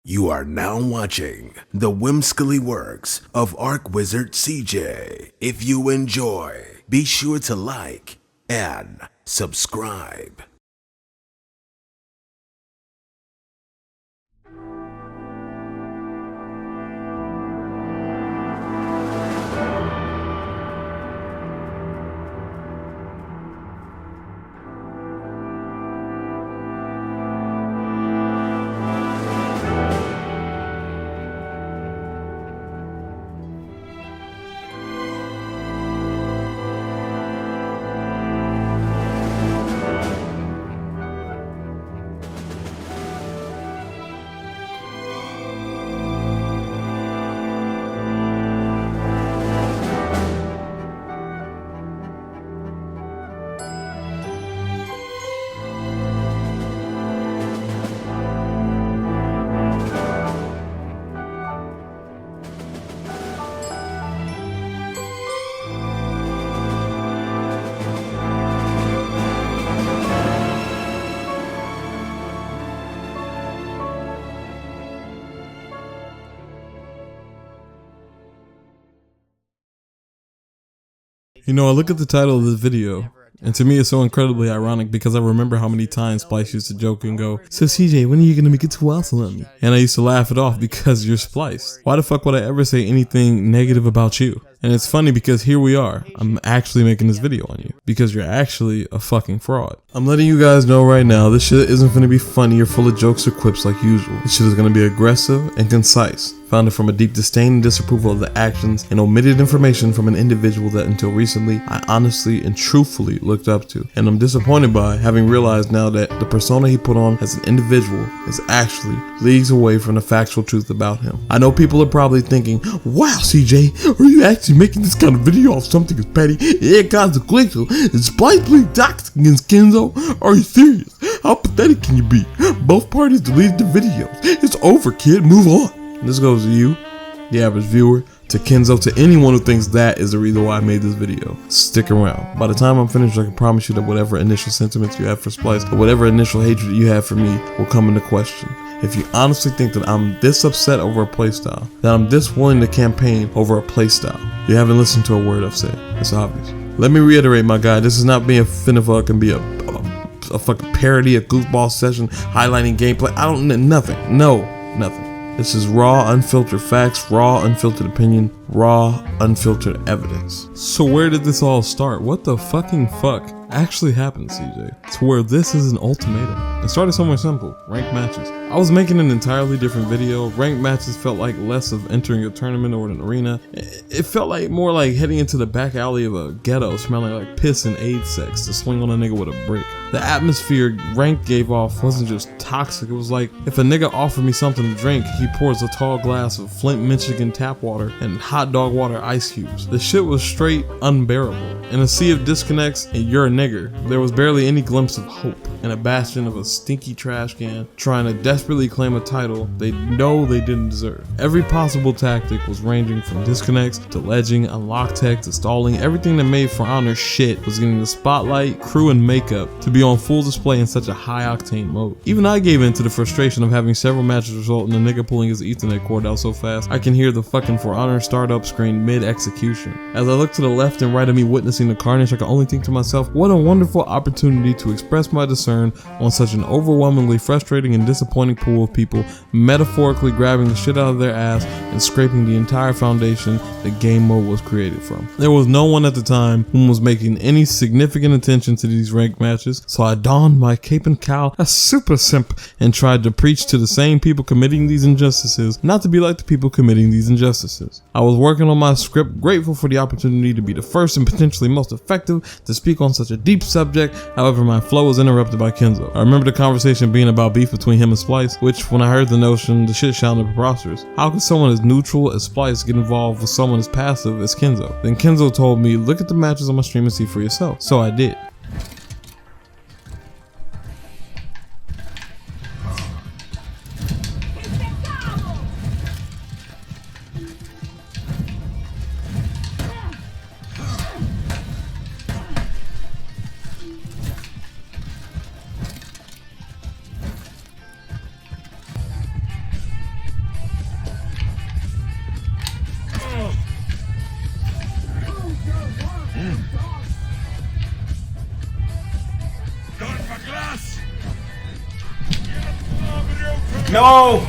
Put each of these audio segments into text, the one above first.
You are now watching the whimsically works of ArchWizard CJ. If you enjoy, be sure to like and subscribe. You know, I look at the title of this video, and to me it's so incredibly ironic because I remember how many times Spliced used to joke and go, "So CJ, when are you gonna make it T.I.W.A.S.L. on me?" And I used to laugh it off because you're Spliced. Why the fuck would I ever say anything negative about you? And it's funny because here we are. I'm actually making this video on you because you're actually a fucking fraud. I'm letting you guys know right now, this shit isn't gonna be funny or full of jokes or quips like usual. This shit is gonna be aggressive and concise, founded from a deep disdain and disapproval of the actions and omitted information from an individual that until recently I honestly and truthfully looked up to. And I'm disappointed by having realized now that the persona he put on as an individual is actually leagues away from the factual truth about him. I know people are probably thinking, "Wow, CJ, are you actually making this kind of video off something as petty and consequential as Spliced being toxic against Kenzo? Are you serious? How pathetic can you be? Both parties deleted the videos. It's over, kid, move on." And this goes to you, the average viewer, to Kenzo, to anyone who thinks that is the reason why I made this video. Stick around. By the time I'm finished, I can promise you that whatever initial sentiments you have for Spliced or whatever initial hatred you have for me will come into question. If you honestly think that I'm this upset over a playstyle, that I'm this willing to campaign over a playstyle, you haven't listened to a word I've said. It's obvious. Let me reiterate, my guy, this is not being finna fucking be a fucking parody, a goofball session, highlighting gameplay. I don't, nothing. No, nothing. This is raw, unfiltered facts, raw, unfiltered opinion, raw, unfiltered evidence. So where did this all start? What the fucking fuck actually happened, CJ? To where this is an ultimatum. It started somewhere simple, ranked matches. I was making an entirely different video. Ranked matches felt like less of entering a tournament or an arena. It felt like more like heading into the back alley of a ghetto smelling like piss and AIDS sex to swing on a nigga with a brick. The atmosphere ranked gave off wasn't just toxic, it was like if a nigga offered me something to drink, he pours a tall glass of Flint, Michigan tap water and hot dog water ice cubes. The shit was straight unbearable. In a sea of disconnects and you're a nigger, there was barely any glimpse of hope in a bastion of a stinky trash can trying to desperately claim a title they know they didn't deserve. Every possible tactic was ranging from disconnects to ledging, unlock tech to stalling. Everything that made For Honor shit was getting the spotlight, crew, and makeup to be on full display in such a high octane mode. Even I gave in to the frustration of having several matches result in a nigga pulling his Ethernet cord out so fast I can hear the fucking For Honor startup screen mid-execution. As I look to the left and right of me witnessing the carnage, I can only think to myself, what a wonderful opportunity to express my discern on such an overwhelmingly frustrating and disappointing pool of people metaphorically grabbing the shit out of their ass and scraping the entire foundation that game mode was created from. There was no one at the time who was making any significant attention to these ranked matches, so I donned my cape and cowl as super simp and tried to preach to the same people committing these injustices not to be like the people committing these injustices. I was working on my script, grateful for the opportunity to be the first and potentially most effective to speak on such a deep subject. However, my flow was interrupted by Kenzo. I remember the conversation being about beef between him and Spliced, which when I heard the notion, the shit sounded preposterous. How could someone as neutral as Spliced get involved with someone as passive as Kenzo? Then Kenzo told me, look at the matches on my stream and see for yourself. So I did. No!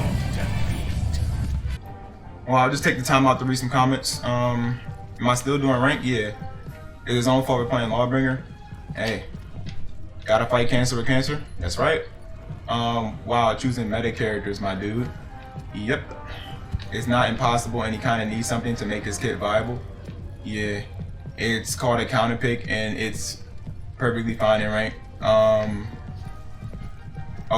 Well, I'll just take the time out to read some comments. Am I still doing rank? Yeah. It is on fault we're playing Lawbringer. Hey, gotta fight cancer with cancer. That's right. Wow, choosing meta characters, my dude. Yep. It's not impossible, and he kind of needs something to make his kit viable. Yeah. It's called a counter pick, and it's perfectly fine in rank. Oh,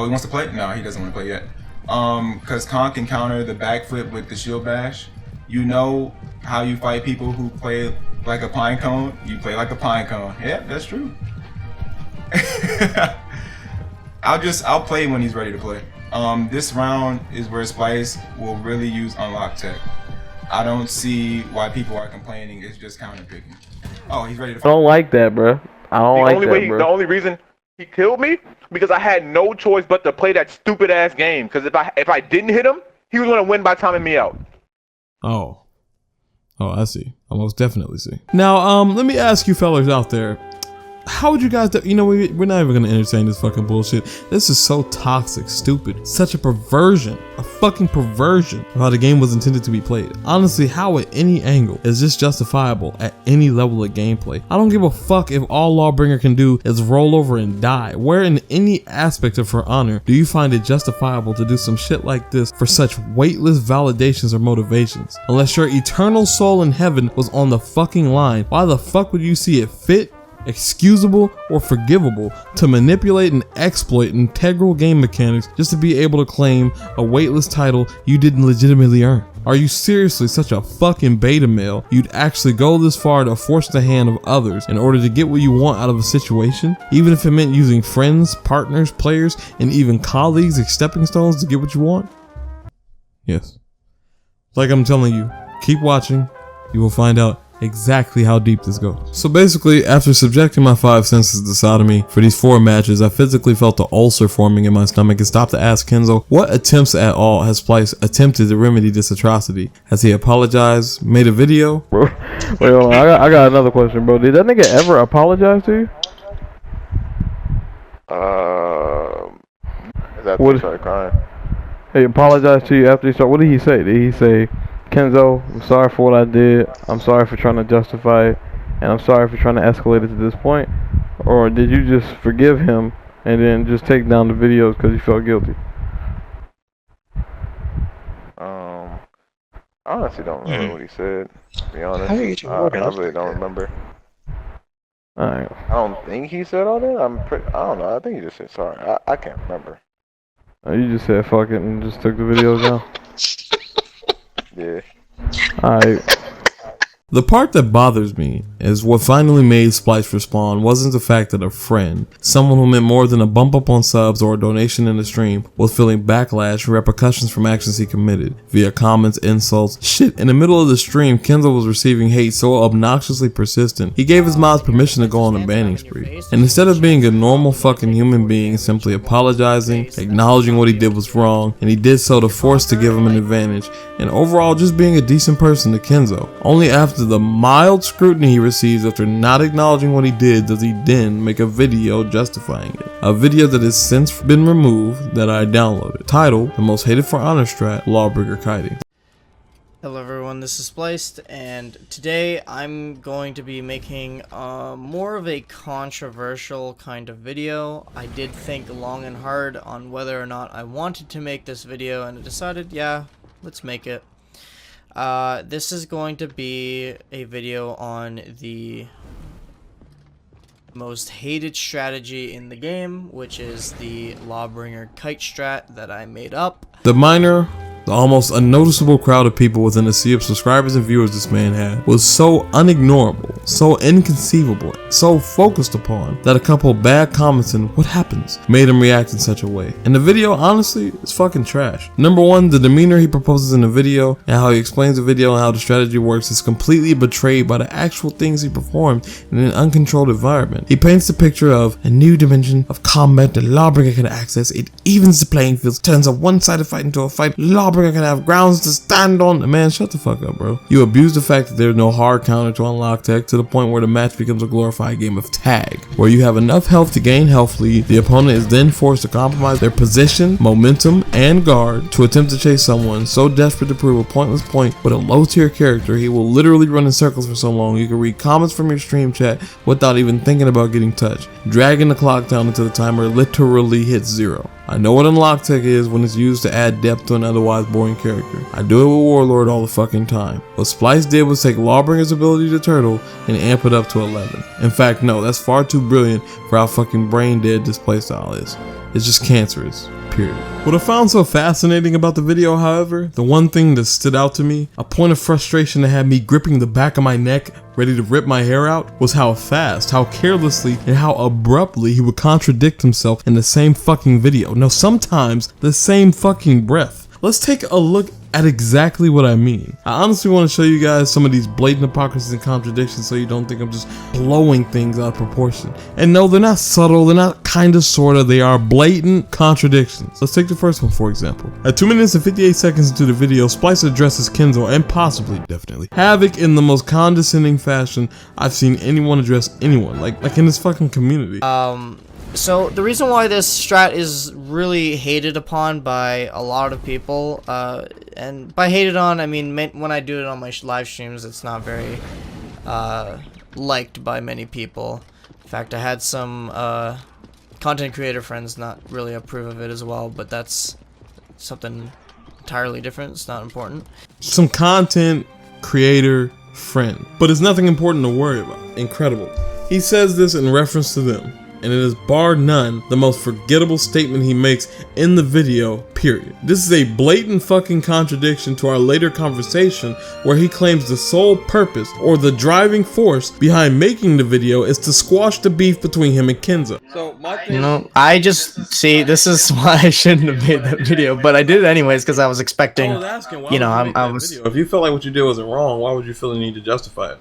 he wants to play? No, he doesn't want to play yet. Cause Khan can counter the backflip with the shield bash. You know how you fight people who play like a pine cone? You play like a pine cone. Yeah, that's true. I'll play when he's ready to play. This round is where Spliced will really use unlock tech. I don't see why people are complaining. It's just counter picking. Oh, he's ready to fight. I don't like that, bro. I don't like that, bro. The only reason he killed me because I had no choice but to play that stupid ass game. Because if I didn't hit him, he was gonna win by timing me out. Oh, I see. I most definitely see. Now, let me ask you fellas out there. How would you guys, you know, we're not even gonna entertain this fucking bullshit. This is so toxic, stupid, such a perversion, a fucking perversion of how the game was intended to be played. Honestly, how at any angle is this justifiable at any level of gameplay? I don't give a fuck if all Lawbringer can do is roll over and die. Where in any aspect of For Honor do you find it justifiable to do some shit like this for such weightless validations or motivations? Unless your eternal soul in heaven was on the fucking line, why the fuck would you see it fit, excusable, or forgivable to manipulate and exploit integral game mechanics just to be able to claim a weightless title you didn't legitimately earn? Are you seriously such a fucking beta male you'd actually go this far to force the hand of others in order to get what you want out of a situation? Even if it meant using friends, partners, players, and even colleagues as stepping stones to get what you want? Yes. Like I'm telling you, keep watching, you will find out exactly how deep this goes. So basically, after subjecting my 5 senses to sodomy for these 4 matches, I physically felt the ulcer forming in my stomach and stopped to ask Kenzo, what attempts at all has Spliced attempted to remedy this atrocity? Has he apologized, made a video? Bro, wait, hold on. I got another question, bro. Did that nigga ever apologize to you? Is that what? He started crying? He apologized to you after he started. What did he say? Did he say, Kenzo, I'm sorry for what I did, I'm sorry for trying to justify it, and I'm sorry for trying to escalate it to this point? Or did you just forgive him and then just take down the videos because you felt guilty? I honestly don't remember what he said, to be honest. I really don't remember. Alright. I don't think he said all that. I don't know, I think he just said sorry. I can't remember. You just said fuck it and just took the videos down? Yeah. Alright. The part that bothers me is what finally made Spliced respawn wasn't the fact that a friend, someone who meant more than a bump up on subs or a donation in the stream, was feeling backlash and repercussions from actions he committed via comments, insults. Shit, in the middle of the stream, Kenzo was receiving hate so obnoxiously persistent, he gave his mods permission to go on a banning spree. And instead of being a normal fucking human being, simply apologizing, acknowledging what he did was wrong, and he did so to force to give him an advantage, and overall just being a decent person to Kenzo. Only after the mild scrutiny he receives after not acknowledging what he did does he then make a video justifying it. A video that has since been removed that I downloaded, titled The Most Hated For Honor Strat, Lawbringer Kiting. Hello everyone, this is Spliced, and today I'm going to be making more of a controversial kind of video. I did think long and hard on whether or not I wanted to make this video, and I decided, yeah, let's make it. This is going to be a video on the most hated strategy in the game, which is the Lawbringer kite strat that I made up. The minor, the almost unnoticeable crowd of people within the sea of subscribers and viewers this man had was so unignorable, so inconceivable, so focused upon that a couple bad comments and what happens made him react in such a way. And the video, honestly, is fucking trash. Number one, the demeanor he proposes in the video and how he explains the video and how the strategy works is completely betrayed by the actual things he performed in an uncontrolled environment. He paints the picture of a new dimension of combat that Lawbringer can access. It evens the playing field, turns a one-sided fight into a fight Lawbringer Lawbringer can have grounds to stand on. Man, shut the fuck up, bro. You abuse the fact that there's no hard counter to unlock tech to the point where the match becomes a glorified game of tag, where you have enough health to gain health lead. The opponent is then forced to compromise their position, momentum, and guard to attempt to chase someone so desperate to prove a pointless point with a low tier character. He will literally run in circles for so long you can read comments from your stream chat without even thinking about getting touched, dragging the clock down until the timer literally hits 0. I know what unlock tech is when it's used to add depth to an otherwise boring character. I do it with Warlord all the fucking time. What Spliced did was take Lawbringer's ability to turtle and amp it up to 11. In fact, no, that's far too brilliant for how fucking brain dead this playstyle is. It's just cancerous. Period. What I found so fascinating about the video, however, the one thing that stood out to me, a point of frustration that had me gripping the back of my neck, ready to rip my hair out, was how fast, how carelessly, and how abruptly he would contradict himself in the same fucking video. No, sometimes the same fucking breath. Let's take a look at exactly what I mean. I honestly want to show you guys some of these blatant hypocrisies and contradictions so you don't think I'm just blowing things out of proportion. And no, they're not subtle, they're not kinda sorta, they are blatant contradictions. Let's take the first one for example. At 2 minutes and 58 seconds into the video, Spliced addresses Kenzo and possibly, definitely, Havoc in the most condescending fashion I've seen anyone address anyone, like in this fucking community. So the reason why this strat is really hated upon by a lot of people, and by hated on, I mean when I do it on my live streams, it's not very liked by many people. In fact, I had some content creator friends not really approve of it as well, but that's something entirely different. It's not important. Some content creator friend, but it's nothing important to worry about. Incredible. He says this in reference to them, and it is bar none the most forgettable statement he makes in the video, period. This is a blatant fucking contradiction to our later conversation where he claims the sole purpose or the driving force behind making the video is to squash the beef between him and Kenzo. So my thing, You know, I just see this is why I shouldn't have made that video, but I did it anyways because I was expecting. I was asking, why You know, would you make I that was. video? If you felt like what you did wasn't wrong, why would you feel the need to justify it?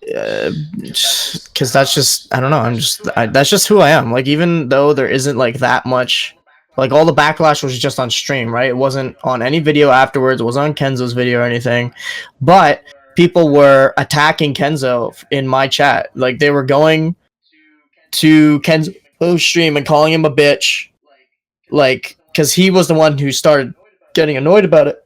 Because that's just, I don't know, that's just who I am. Like, even though there isn't like that much, like all the backlash was just on stream, right? It wasn't on any video afterwards. It wasn't on Kenzo's video or anything, but people were attacking Kenzo in my chat. Like, they were going to Kenzo's stream and calling him a bitch, like, because he was the one who started getting annoyed about it.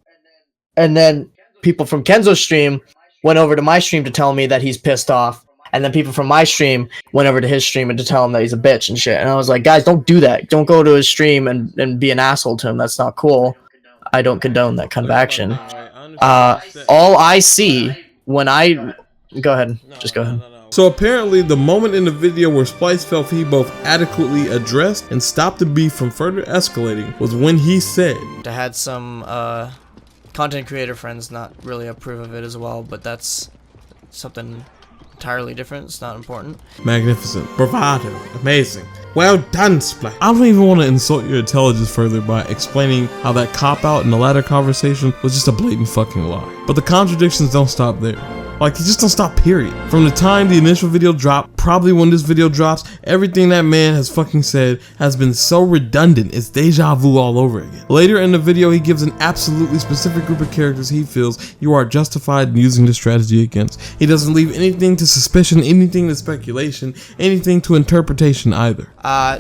And then people from Kenzo's stream went over to my stream to tell me that he's pissed off, and then people from my stream went over to his stream and to tell him that he's a bitch and shit. And I was like, guys, don't do that. Don't go to his stream and be an asshole to him. That's not cool. I don't condone that kind of action. All I see when I... Go ahead. Just go ahead. So apparently the moment in the video where Spliced felt he both adequately addressed and stopped the beef from further escalating was when he said, I had some content creator friends not really approve of it as well, but that's something entirely different. It's not important. magnificent, bravado, amazing, well done, Spliced. I don't even want to insult your intelligence further by explaining how that cop-out in the latter conversation was just a blatant fucking lie. But the contradictions don't stop there. Like, they just don't stop, period. From the time the initial video dropped, probably when this video drops, everything that man has fucking said has been so redundant, it's deja vu all over again. Later in the video, he gives an absolutely specific group of characters he feels you are justified in using this strategy against. He doesn't leave anything to suspicion, anything to speculation, anything to interpretation either.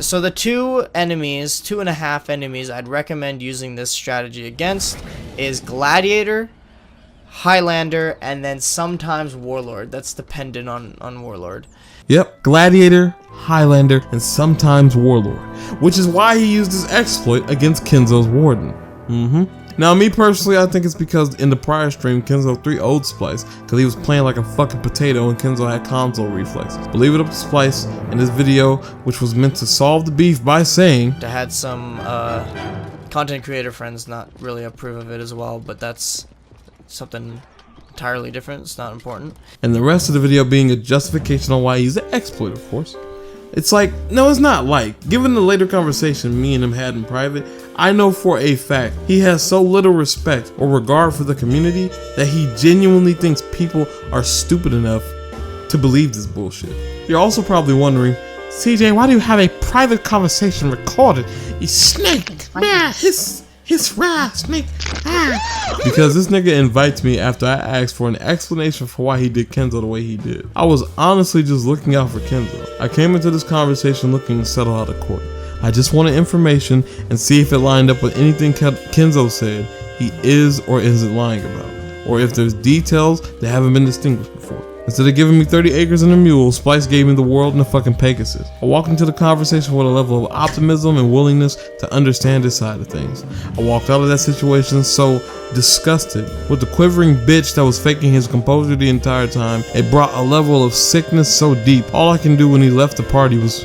So the 2.5 enemies I'd recommend using this strategy against is Gladiator, Highlander, and then sometimes Warlord. That's dependent on Warlord. Yep, Gladiator, Highlander, and sometimes Warlord, which is why he used his exploit against Kenzo's Warden. Now, me personally, I think it's because in the prior stream, Kenzo 3-0'd Spliced because he was playing like a fucking potato and Kenzo had console reflexes. But leave it up to Spliced in this video, which was meant to solve the beef by saying, I had some content creator friends not really approve of it as well, but that's something entirely different. It's not important. And the rest of the video being a justification on why he's an exploit, of course. It's like, no, it's not like. Given the later conversation me and him had in private, I know for a fact he has so little respect or regard for the community that he genuinely thinks people are stupid enough to believe this bullshit. You're also probably wondering, CJ, why do you have a private conversation recorded? You snake! Man, It's Raz, Nate. Because this nigga invites me after I asked for an explanation for why he did Kenzo the way he did. I was honestly just looking out for Kenzo. I came into this conversation looking to settle out of court. I just wanted information and see if it lined up with anything Kenzo said he is or isn't lying about, or if there's details that haven't been distinguished before. Instead of giving me 30 acres and a mule, Spliced gave me the world and a fucking Pegasus. I walked into the conversation with a level of optimism and willingness to understand his side of things. I walked out of that situation so disgusted with the quivering bitch that was faking his composure the entire time. It brought a level of sickness so deep. All I can do when he left the party was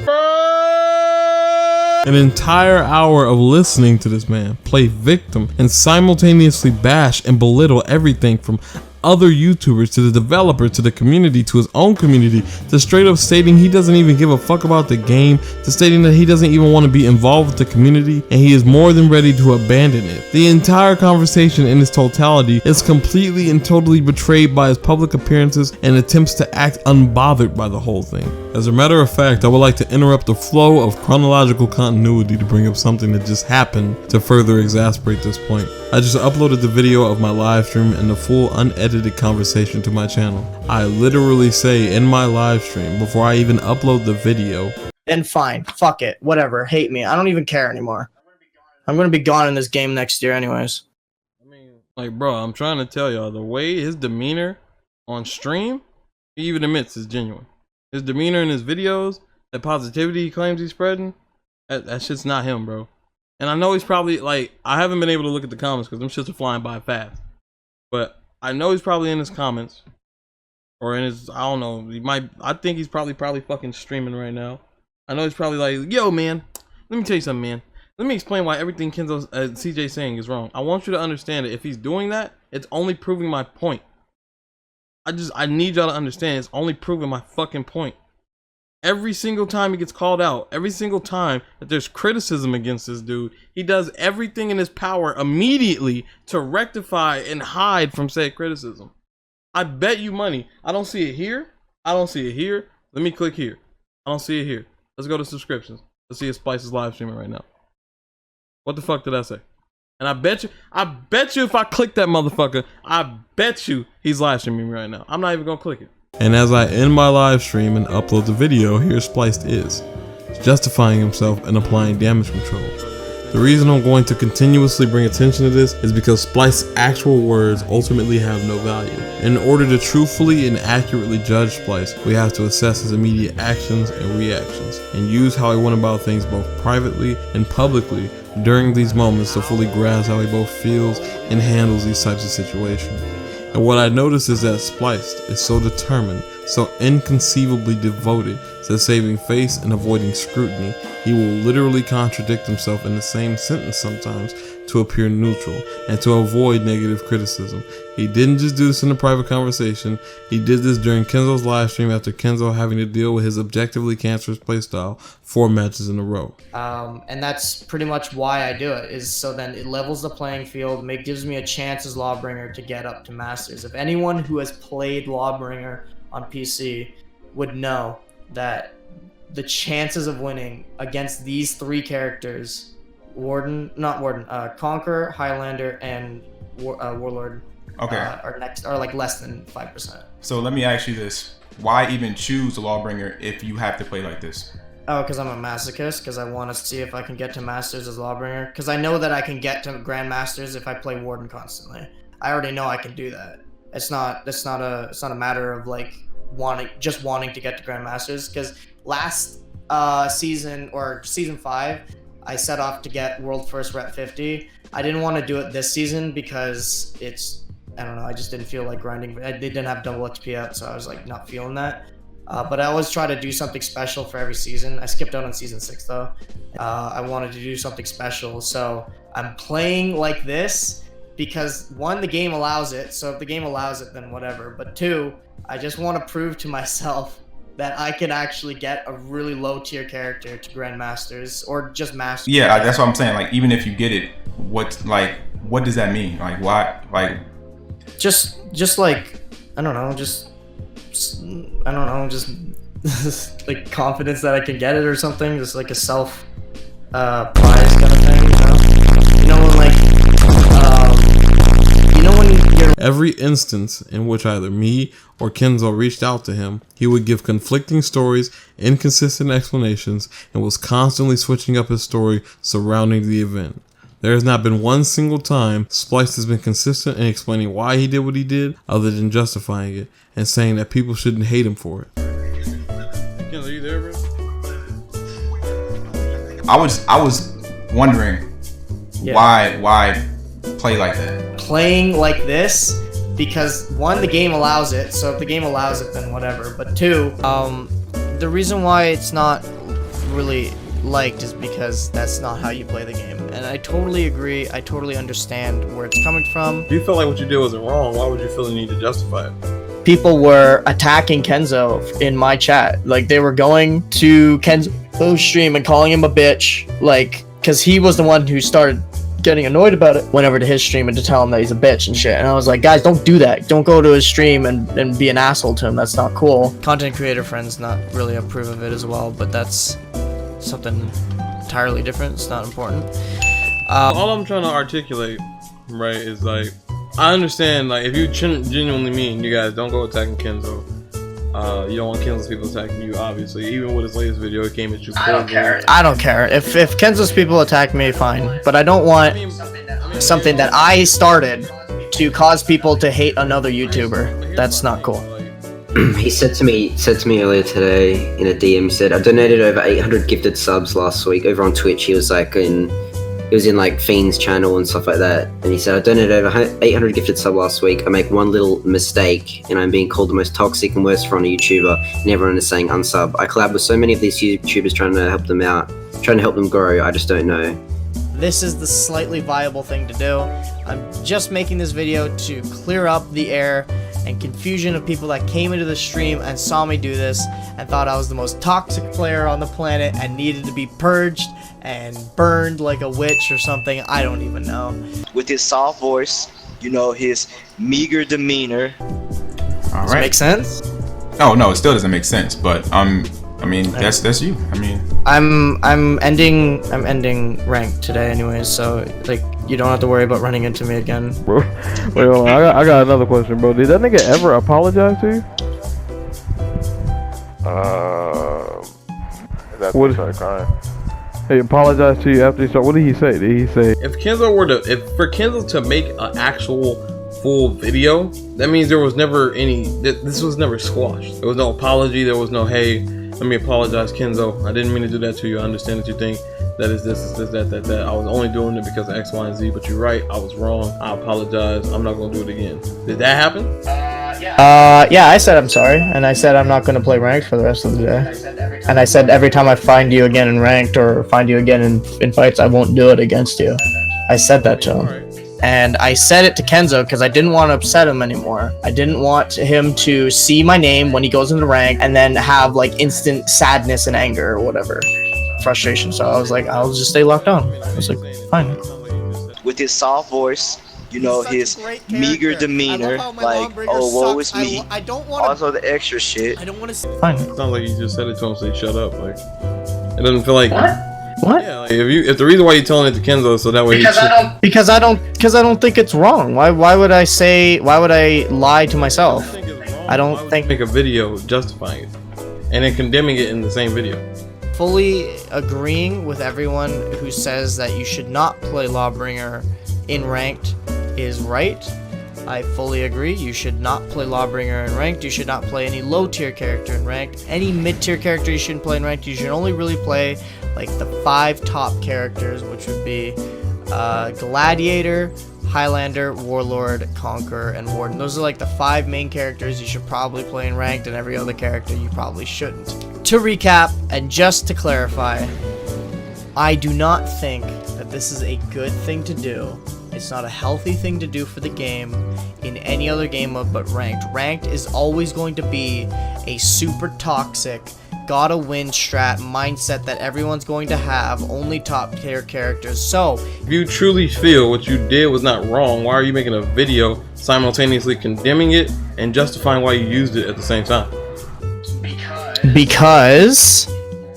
an entire hour of listening to this man play victim and simultaneously bash and belittle everything from other YouTubers to the developer to the community to his own community to straight up stating he doesn't even give a fuck about the game to stating that he doesn't even want to be involved with the community and he is more than ready to abandon it. The entire conversation in its totality is completely and totally betrayed by his public appearances and attempts to act unbothered by the whole thing. As a matter of fact, I would like to interrupt the flow of chronological continuity to bring up something that just happened to further exasperate this point. I just uploaded the video of my live stream and the full unedited conversation to my channel. I literally say in my live stream before I even upload the video, Then fine, fuck it, whatever, hate me, I don't even care anymore. I'm gonna be gone in this game next year anyways. I mean, like, bro, I'm trying to tell y'all, the way his demeanor on stream, he even admits is genuine. His demeanor in his videos, that positivity he claims he's spreading, that shit's not him, bro. And I know he's probably, like, I haven't been able to look at the comments because them shits are flying by fast. But I know he's probably in his comments. Or in his, I don't know, he might, I think he's probably fucking streaming right now. I know he's probably like, yo, man, let me tell you something, man. Let me explain why everything Kenzo CJ saying is wrong. I want you to understand that if he's doing that, it's only proving my point. I need y'all to understand, it's only proving my fucking point. Every single time he gets called out, every single time that there's criticism against this dude, he does everything in his power immediately to rectify and hide from said criticism. I bet you money. I don't see it here. I don't see it here. Let me click here. I don't see it here. Let's go to subscriptions. Let's see if Spliced is live streaming right now. What the fuck did I say? And I bet you if I click that motherfucker, I bet you he's live streaming right now. I'm not even gonna click it. And as I end my live stream and upload the video, here Spliced is, justifying himself and applying damage control. The reason I'm going to continuously bring attention to this is because Spliced's actual words ultimately have no value. In order to truthfully and accurately judge Spliced, we have to assess his immediate actions and reactions, and use how he went about things both privately and publicly during these moments to fully grasp how he both feels and handles these types of situations. And what I notice is that Spliced is so determined, so inconceivably devoted to saving face and avoiding scrutiny, he will literally contradict himself in the same sentence sometimes to appear neutral and to avoid negative criticism. He didn't just do this in a private conversation, he did this during Kenzo's live stream after Kenzo having to deal with his objectively cancerous playstyle 4 matches in a row. And that's pretty much why I do it, is so then it levels the playing field, gives me a chance as Lawbringer to get up to Masters. If anyone who has played Lawbringer on PC would know that the chances of winning against these 3 characters, Conqueror, Highlander, and Warlord, Okay. are like less than 5%. So let me ask you this. Why even choose the Lawbringer if you have to play like this? Oh, because I'm a masochist, because I want to see if I can get to Masters as Lawbringer, because I know that I can get to Grandmasters if I play Warden constantly. I already know I can do that. It's not a matter of like wanting to get to Grandmasters, because last season or season 5 I set off to get world first rep 50. I didn't want to do it this season because I don't know, I just didn't feel like grinding. They didn't have double XP out, so I was like not feeling that. But I always try to do something special for every season. I skipped out on season 6 though. I wanted to do something special, so I'm playing like this because 1, the game allows it, so if the game allows it, then whatever. But 2, I just want to prove to myself that I can actually get a really low tier character to Grandmasters or just Masters. Yeah, that's what I'm saying. Like, even if you get it, what does that mean? Like, why? Like, just like, I don't know, just like confidence that I can get it or something. Just like a self prize kind of thing, you know? You know when like every instance in which either me or Kenzo reached out to him, he would give conflicting stories, inconsistent explanations, and was constantly switching up his story surrounding the event. There has not been one single time Spliced has been consistent in explaining why he did what he did, other than justifying it and saying that people shouldn't hate him for it. Kenzo, are you there, bro? I was wondering why play like that. Playing like this because one, the game allows it, so if the game allows it, then whatever. But two, the reason why it's not really liked is because that's not how you play the game. And I totally agree. I totally understand where it's coming from. If you felt like what you did wasn't wrong, why would you feel the need to justify it? People were attacking Kenzo in my chat. Like, they were going to Kenzo's stream and calling him a bitch, like, because he was the one who started getting annoyed about it. Went over to his stream and to tell him that he's a bitch and shit. And I was like, guys, don't do that. Don't go to his stream and be an asshole to him. That's not cool. Content creator friends not really approve of it as well, but that's something entirely different. It's not important. All I'm trying to articulate, right, is like, I understand, like, if you genuinely mean you guys don't go attacking Kenzo, you don't want Kenzo's people attacking you, obviously. Even with his latest video, it came at you. I don't care. I don't care. If Kenzo's people attack me, fine. But I don't want something that I started to cause people to hate another YouTuber. That's not cool. He said to me earlier today in a DM, he said, I donated over 800 gifted subs last week over on Twitch. He was in like Fiend's channel and stuff like that. And he said, I donated over 800 gifted subs last week. I make one little mistake and I'm being called the most toxic and worst for a YouTuber. And everyone is saying unsub. I collab with so many of these YouTubers trying to help them out, trying to help them grow. I just don't know. This is the slightly viable thing to do. I'm just making this video to clear up the air and confusion of people that came into the stream and saw me do this and thought I was the most toxic player on the planet and needed to be purged and burned like a witch or something. I don't even know. With his soft voice, you know, his meager demeanor. All Does it make sense? No, it still doesn't make sense. But I mean, that's you. I mean, I'm ending rank today anyways, so like you don't have to worry about running into me again. Bro, wait, hold on. I got another question, bro. Did that nigga ever apologize to you? That's What- started crying. He apologized to you after he started. What did he say? Did he say, If for Kenzo to make an actual full video, that means there was never this was never squashed. There was no apology. There was no, hey, let me apologize, Kenzo. I didn't mean to do that to you. I understand that you think that is this, that. I was only doing it because of X, Y, and Z, but you're right. I was wrong. I apologize. I'm not going to do it again. Did that happen? Yeah, I said I'm sorry, and I said I'm not going to play ranked for the rest of the day. And I said every time I find you again in ranked or find you again in fights, I won't do it against you. I said that to him. And I said it to Kenzo because I didn't want to upset him anymore. I didn't want him to see my name when he goes into rank and then have like instant sadness and anger or whatever. Frustration. So I was like, I'll just stay locked on. I was like, fine. With his soft voice, you know, his meager demeanor, like, oh, woe is me. I don't want to. Also the extra shit. I don't want to. Fine. It sounds like you just said it to him, so he shut up. Like, it doesn't feel like. What? Yeah, like if the reason why you're telling it to Kenzo, so that way Because I don't think it's wrong. Why would I lie to myself? I don't think. Make a video justifying it and then condemning it in the same video. Fully agreeing with everyone who says that you should not play Lawbringer in ranked is right. I fully agree. You should not play Lawbringer in ranked. You should not play any low tier character in ranked. Any mid tier character you shouldn't play in ranked. You should only really play like the 5 top characters, which would be Gladiator, Highlander, Warlord, Conqueror, and Warden. Those are like the 5 main characters you should probably play in ranked, and every other character you probably shouldn't. To recap, and just to clarify, I do not think that this is a good thing to do. It's not a healthy thing to do for the game in any other game mode but ranked. Ranked is always going to be a super toxic, gotta win strat mindset that everyone's going to have, only top tier characters. So, if you truly feel what you did was not wrong, why are you making a video simultaneously condemning it and justifying why you used it at the same time? Because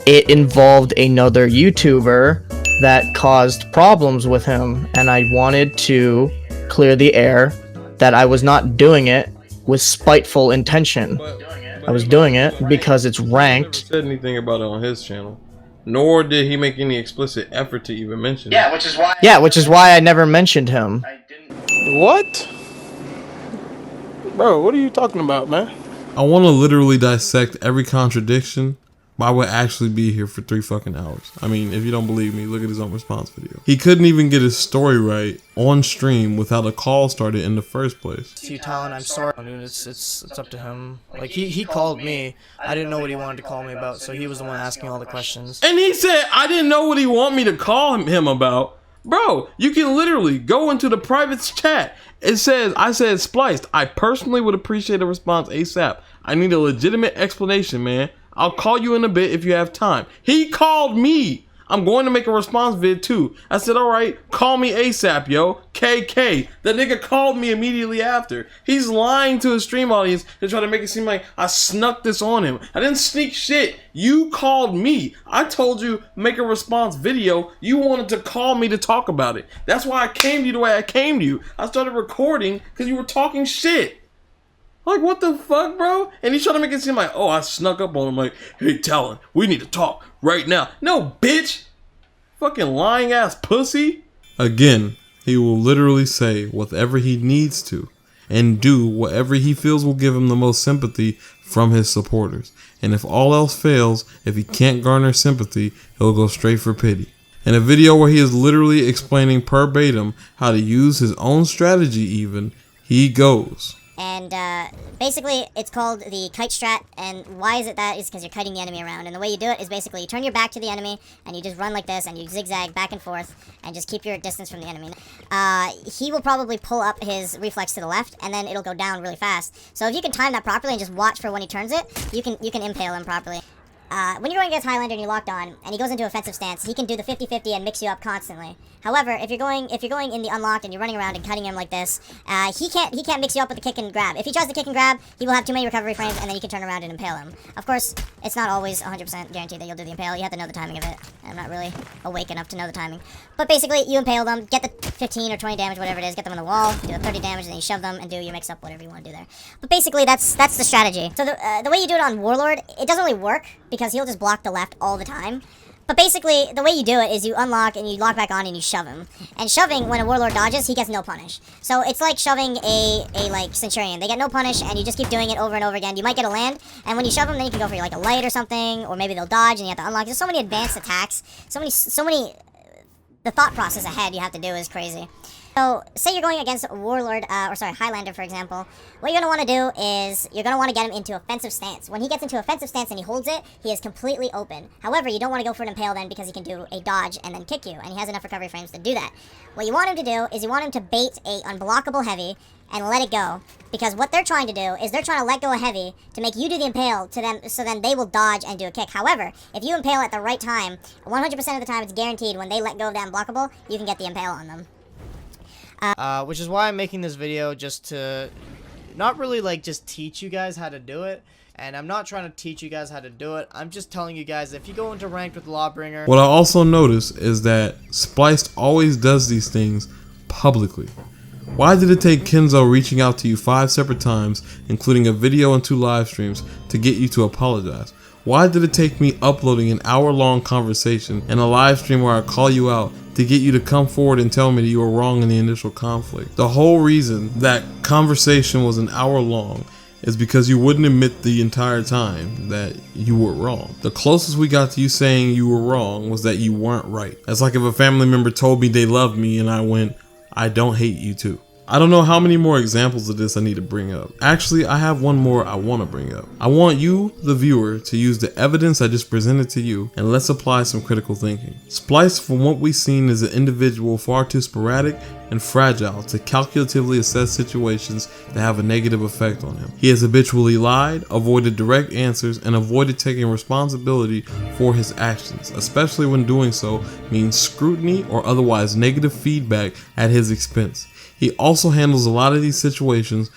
it involved another YouTuber that caused problems with him, and I wanted to clear the air that I was not doing it with spiteful intention. I was doing it because it's ranked. He never said anything about it on his channel, nor did he make any explicit effort to even mention it. Which is why I never mentioned him. What? Bro, what are you talking about, man? I want to literally dissect every contradiction, but I would actually be here for 3 fucking hours. I mean, if you don't believe me, look at his own response video. He couldn't even get his story right on stream without a call started in the first place. To you, Talon, I'm sorry. I mean, it's up to him. Like, he called me. I didn't know what he wanted to call me about, so he was the one asking all the questions. And he said, I didn't know what he want me to call him about. Bro, you can literally go into the private chat. It says, I said, Spliced, I personally would appreciate a response ASAP. I need a legitimate explanation, man. I'll call you in a bit if you have time. He called me. I'm going to make a response vid too. I said, all right, call me ASAP, yo. KK. That nigga called me immediately after. He's lying to his stream audience to try to make it seem like I snuck this on him. I didn't sneak shit. You called me. I told you make a response video. You wanted to call me to talk about it. That's why I came to you the way I came to you. I started recording because you were talking shit. Like, what the fuck, bro? And he's trying to make it seem like, oh, I snuck up on him like, hey, Talon, we need to talk right now. No, bitch. Fucking lying ass pussy. Again, he will literally say whatever he needs to and do whatever he feels will give him the most sympathy from his supporters. And if all else fails, if he can't garner sympathy, he'll go straight for pity. In a video where he is literally explaining verbatim how to use his own strategy even, he goes... And basically, it's called the kite strat, and why is it that? Is because you're kiting the enemy around, and the way you do it is basically you turn your back to the enemy, and you just run like this, and you zigzag back and forth, and just keep your distance from the enemy. He will probably pull up his reflex to the left, and then it'll go down really fast. So if you can time that properly and just watch for when he turns it, you can impale him properly. When you're going against Highlander and you're locked on, and he goes into offensive stance, he can do the 50-50 and mix you up constantly. However, if you're going in the unlocked and you're running around and cutting him like this, he can't mix you up with the kick and grab. If he tries to kick and grab, he will have too many recovery frames, and then you can turn around and impale him. Of course, it's not always 100% guaranteed that you'll do the impale. You have to know the timing of it. I'm not really awake enough to know the timing. But basically, you impale them, get the 15 or 20 damage, whatever it is, get them on the wall, do the 30 damage, and then you shove them and do your mix up, whatever you want to do there. But basically, that's the strategy. So the way you do it on Warlord, it doesn't really work, because he'll just block the left all the time. But basically, the way you do it is you unlock and you lock back on and you shove him. And shoving, when a Warlord dodges, he gets no punish. So it's like shoving a like Centurion. They get no punish, and you just keep doing it over and over again. You might get a land, and when you shove them, then you can go for like a light or something, or maybe they'll dodge and you have to unlock. There's so many advanced attacks, so many. The thought process ahead you have to do is crazy. So, say you're going against Warlord, Highlander, for example. What you're going to want to do is, you're going to want to get him into offensive stance. When he gets into offensive stance and he holds it, he is completely open. However, you don't want to go for an impale then, because he can do a dodge and then kick you, and he has enough recovery frames to do that. What you want him to do is you want him to bait a unblockable heavy and let it go. Because what they're trying to do is they're trying to let go a heavy to make you do the impale to them, so then they will dodge and do a kick. However, if you impale at the right time, 100% of the time it's guaranteed when they let go of that unblockable, you can get the impale on them. Which is why I'm making this video, just to not really like just teach you guys how to do it. And I'm not trying to teach you guys how to do it. I'm just telling you guys, if you go into ranked with Lawbringer... What I also notice is that Spliced always does these things publicly. Why did it take Kenzo reaching out to you 5 separate times, including a video and 2 live streams, to get you to apologize? Why did it take me uploading an hour-long conversation and a live stream where I call you out to get you to come forward and tell me that you were wrong in the initial conflict? The whole reason that conversation was an hour long is because you wouldn't admit the entire time that you were wrong. The closest we got to you saying you were wrong was that you weren't right. That's like if a family member told me they loved me and I went, I don't hate you too. I don't know how many more examples of this I need to bring up. Actually, I have one more I want to bring up. I want you, the viewer, to use the evidence I just presented to you, and let's apply some critical thinking. Spliced, from what we've seen, is an individual far too sporadic and fragile to calculatively assess situations that have a negative effect on him. He has habitually lied, avoided direct answers, and avoided taking responsibility for his actions, especially when doing so means scrutiny or otherwise negative feedback at his expense. He also handles a lot of these situations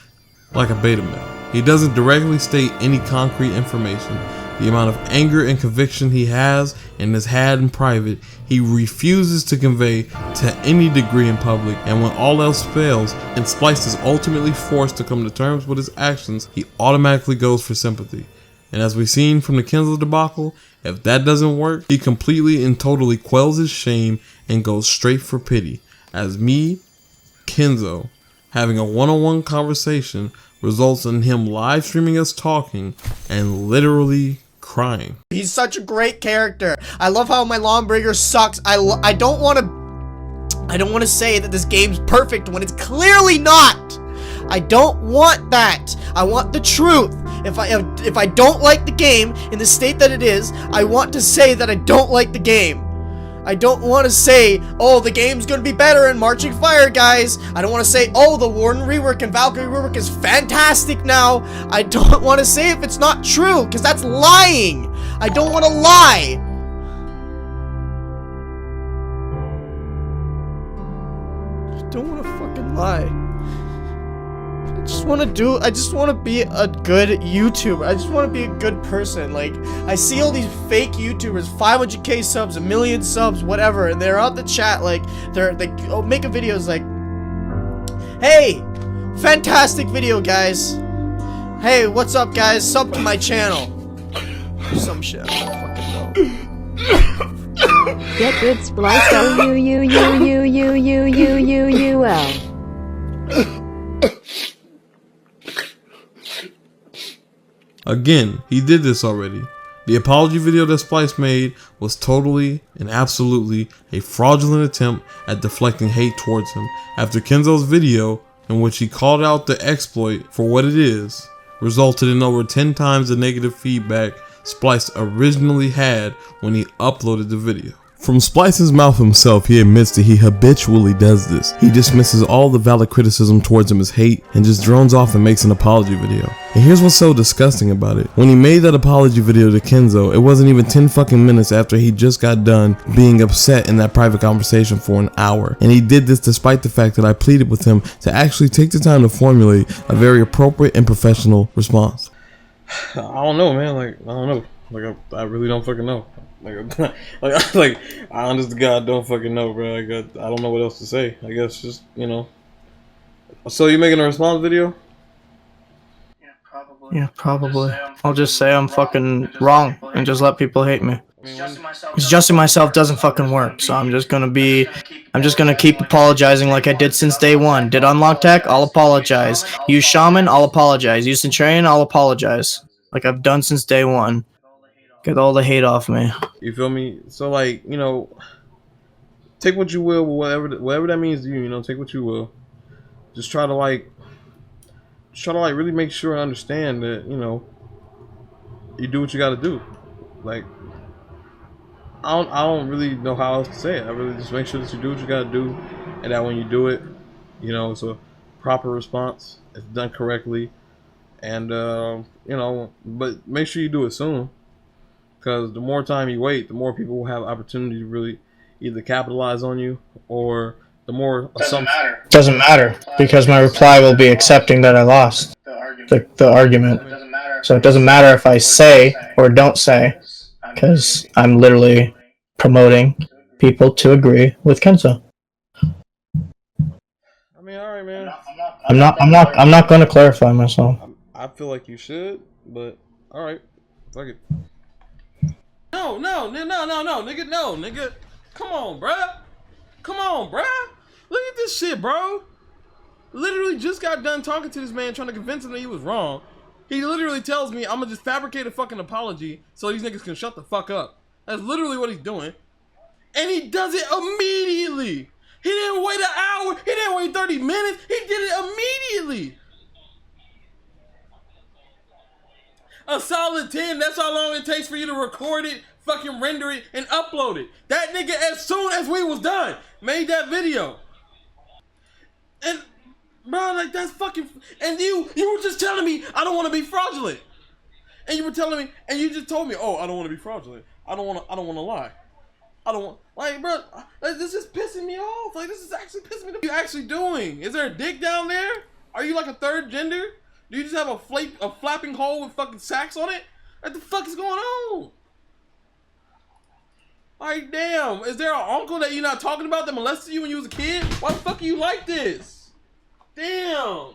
like a beta male. He doesn't directly state any concrete information, The amount of anger and conviction he has and has had in private, he refuses to convey to any degree in public, and when all else fails and Spliced is ultimately forced to come to terms with his actions, he automatically goes for sympathy. And as we've seen from the Kenzo debacle, if that doesn't work, he completely and totally quells his shame and goes straight for pity. As me, Kenzo, having a one-on-one conversation results in him live streaming us talking and literally crying. He's such a great character. I love how my Lawbringer sucks. I don't want to say that this game's perfect when it's clearly not. I don't want that. I want the truth. If I don't like the game in the state that it is, I want to say that I don't like the game. I don't want to say, oh, the game's gonna be better in Marching Fire, guys. I don't want to say, oh, the Warden rework and Valkyrie rework is fantastic now. I don't want to say if it's not true, because that's lying. I don't want to lie. I don't want to fucking lie. I just want to be a good YouTuber. I just want to be a good person. Like, I see all these fake YouTubers, 500k subs, 1 million subs, whatever, and they're out the chat like, they make videos like, hey, fantastic video, guys. Hey, what's up, guys? Sub to my channel. Some shit. I don't fucking know. Get good, Spliced. Again, he did this already. The apology video that Spliced made was totally and absolutely a fraudulent attempt at deflecting hate towards him after Kenzo's video, in which he called out the exploit for what it is, resulted in over 10 times the negative feedback Spliced originally had when he uploaded the video. From Spliced's mouth himself, he admits that he habitually does this. He dismisses all the valid criticism towards him as hate and just drones off and makes an apology video. And here's what's so disgusting about it. When he made that apology video to Kenzo, it wasn't even 10 fucking minutes after he just got done being upset in that private conversation for an hour. And he did this despite the fact that I pleaded with him to actually take the time to formulate a very appropriate and professional response. I don't know, man. Like, I don't know. Like, I really don't fucking know. Like, I honest to God don't fucking know, bro. I don't know what else to say. I guess just, you know. So you making a response video? Yeah, probably. I'll just say I'm fucking wrong and just let people hate me. Because justifying myself doesn't fucking work, so I'm just gonna keep apologizing like I did since day one. Did Unlock Tech? I'll apologize. Use Shaman? I'll apologize. Use Centurion? I'll apologize. Like I've done since day one. Get all the hate off me. You feel me? So like, you know, take what you will, whatever that means to you, you know, take what you will. Just try to really make sure I understand that, you know, you do what you gotta do. Like, I don't really know how else to say it. I really just make sure that you do what you gotta do, and that when you do it, you know, it's a proper response, it's done correctly, and you know, but make sure you do it soon. Because the more time you wait, the more people will have opportunity to really either capitalize on you, or the more Doesn't matter, because my reply will be accepting that I lost the argument. So it doesn't matter if I say or don't say, because I'm literally promoting people to agree with Kenzo. I mean, all right, man. I'm not going to clarify myself. I feel like you should, but all right, fuck it. No, nigga. Come on, bruh. Look at this shit, bro. Literally just got done talking to this man, trying to convince him that he was wrong. He literally tells me I'm gonna just fabricate a fucking apology so these niggas can shut the fuck up. That's literally what he's doing. And he does it immediately. He didn't wait an hour. He didn't wait 30 minutes. He did it immediately. A solid 10, that's how long it takes for you to record it, fucking render it, and upload it. That nigga, as soon as we was done, made that video. And, bro, like, that's fucking, and you were just telling me I don't want to be fraudulent. And you were telling me, and you just told me, oh, I don't want to be fraudulent. I don't want to lie. I don't want, like, bro, like, this is pissing me off. Like, this is actually pissing me off. What are you actually doing? Is there a dick down there? Are you like a third gender? Do you just have a flapping hole with fucking sacks on it? What the fuck is going on? Like, damn, is there an uncle that you're not talking about that molested you when you was a kid? Why the fuck are you like this? Damn.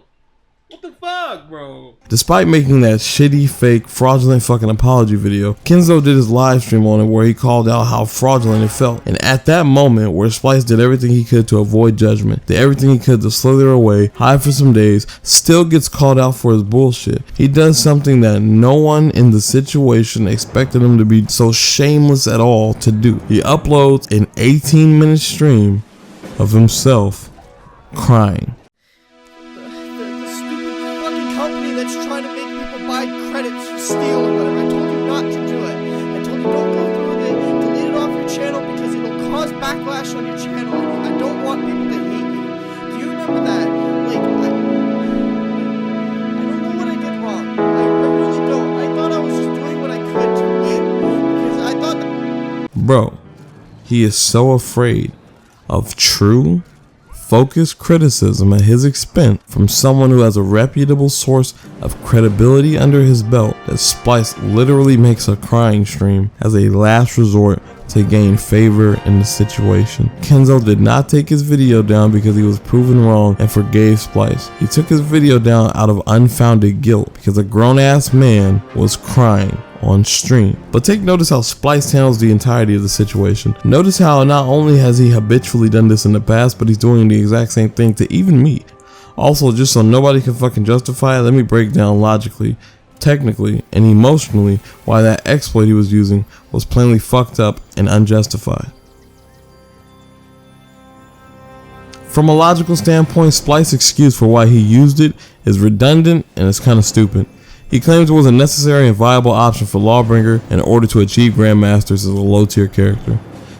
What the fuck, bro? Despite making that shitty, fake, fraudulent fucking apology video, Kenzo did his live stream on it where he called out how fraudulent it felt. And at that moment, where Spliced did everything he could to avoid judgment, did everything he could to slither away, hide for some days, still gets called out for his bullshit. He does something that no one in the situation expected him to be so shameless at all to do. He uploads an 18-minute stream of himself crying. That's trying to make people buy credits to steal or whatever. I told you not to do it. I told you don't go through with it. Delete it off your channel because it'll cause backlash on your channel. And I don't want people to hate you. Do you remember that? Like, I don't know what I did wrong. I really don't. I thought I was just doing what I could to win because I thought that. Bro, he is so afraid of true, focused criticism at his expense from someone who has a reputable source of credibility under his belt that Spliced literally makes a crying stream as a last resort to gain favor in the situation. Kenzo did not take his video down because he was proven wrong and forgave Spliced. He took his video down out of unfounded guilt because a grown-ass man was crying on stream. But take notice how Spliced handles the entirety of the situation. Notice how not only has he habitually done this in the past, but he's doing the exact same thing to even me. Also, just so nobody can fucking justify it, let me break down logically, technically, and emotionally why that exploit he was using was plainly fucked up and unjustified. From a logical standpoint, Spliced's excuse for why he used it is redundant and it's kind of stupid. He claims it was a necessary and viable option for Lawbringer in order to achieve Grandmasters as a low tier character.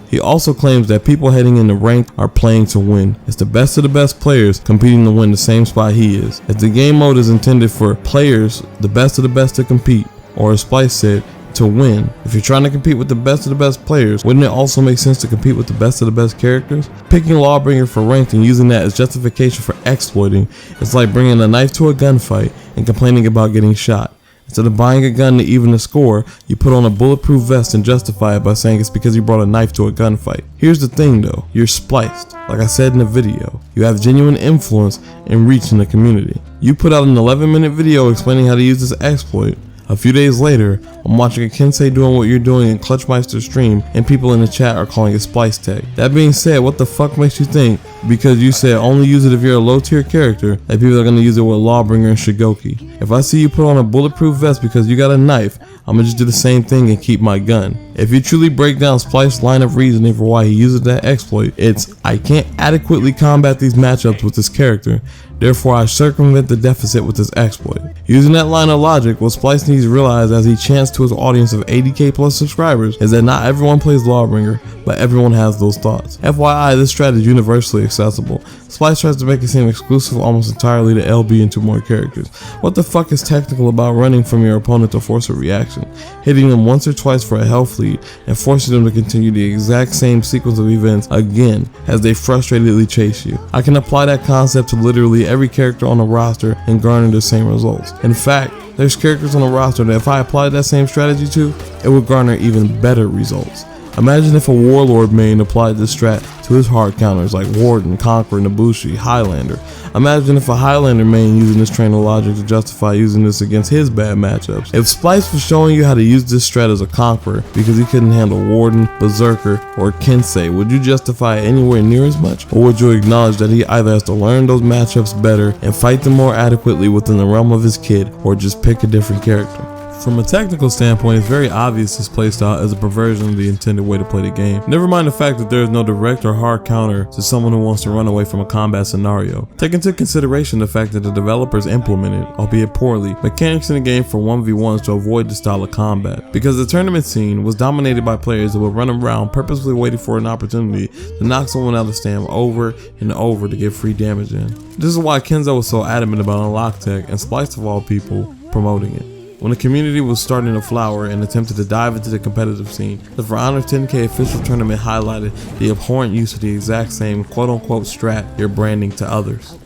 He also claims that people heading into ranked are playing to win. It's the best of the best players competing to win the same spot he is. As the game mode is intended for players, the best of the best to compete, or as Spliced said, to win. If you're trying to compete with the best of the best players, wouldn't it also make sense to compete with the best of the best characters? Picking Lawbringer for ranked and using that as justification for exploiting is like bringing a knife to a gunfight and complaining about getting shot. Instead of buying a gun to even the score, you put on a bulletproof vest and justify it by saying it's because you brought a knife to a gunfight. Here's the thing though, you're Spliced. Like I said in the video, you have genuine influence and reach in the community. You put out an 11-minute video explaining how to use this exploit. A few days later, I'm watching a Kensei doing what you're doing in Clutchmeister's stream and people in the chat are calling it Splice Tag. That being said, what the fuck makes you think because you said only use it if you're a low tier character that people are going to use it with Lawbringer and Shigoki? If I see you put on a bulletproof vest because you got a knife, I'm going to just do the same thing and keep my gun. If you truly break down Splice's line of reasoning for why he uses that exploit, it's I can't adequately combat these matchups with this character. Therefore, I circumvent the deficit with this exploit. Using that line of logic, what Spliced needs to realize as he chants to his audience of 80k plus subscribers is that not everyone plays Lawbringer, but everyone has those thoughts. FYI, this strat is universally accessible. Spliced tries to make it seem exclusive almost entirely to LB and 2 more characters. What the fuck is technical about running from your opponent to force a reaction, hitting them once or twice for a health lead, and forcing them to continue the exact same sequence of events again as they frustratedly chase you? I can apply that concept to literally every character on the roster and garner the same results. In fact, there's characters on the roster that if I applied that same strategy to, it would garner even better results. Imagine if a Warlord main applied this strat to his hard counters like Warden, Conqueror, Nabushi, Highlander. Imagine if a Highlander main using this train of logic to justify using this against his bad matchups. If Spliced was showing you how to use this strat as a Conqueror because he couldn't handle Warden, Berserker, or Kensei, would you justify it anywhere near as much? Or would you acknowledge that he either has to learn those matchups better and fight them more adequately within the realm of his kid, or just pick a different character? From a technical standpoint, it's very obvious this playstyle is a perversion of the intended way to play the game. Never mind the fact that there is no direct or hard counter to someone who wants to run away from a combat scenario. Take into consideration the fact that the developers implemented, albeit poorly, mechanics in the game for 1v1s to avoid the style of combat, because the tournament scene was dominated by players that would run around purposefully waiting for an opportunity to knock someone out of stam over and over to get free damage in. This is why Kenzo was so adamant about Unlock Tech and Spliced of all people promoting it. When the community was starting to flower and attempted to dive into the competitive scene, the For Honor 10K official tournament highlighted the abhorrent use of the exact same quote-unquote strat you're branding to others.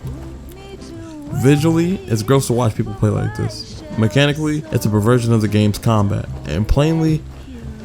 Visually, it's gross to watch people play like this. Mechanically, it's a perversion of the game's combat. And plainly,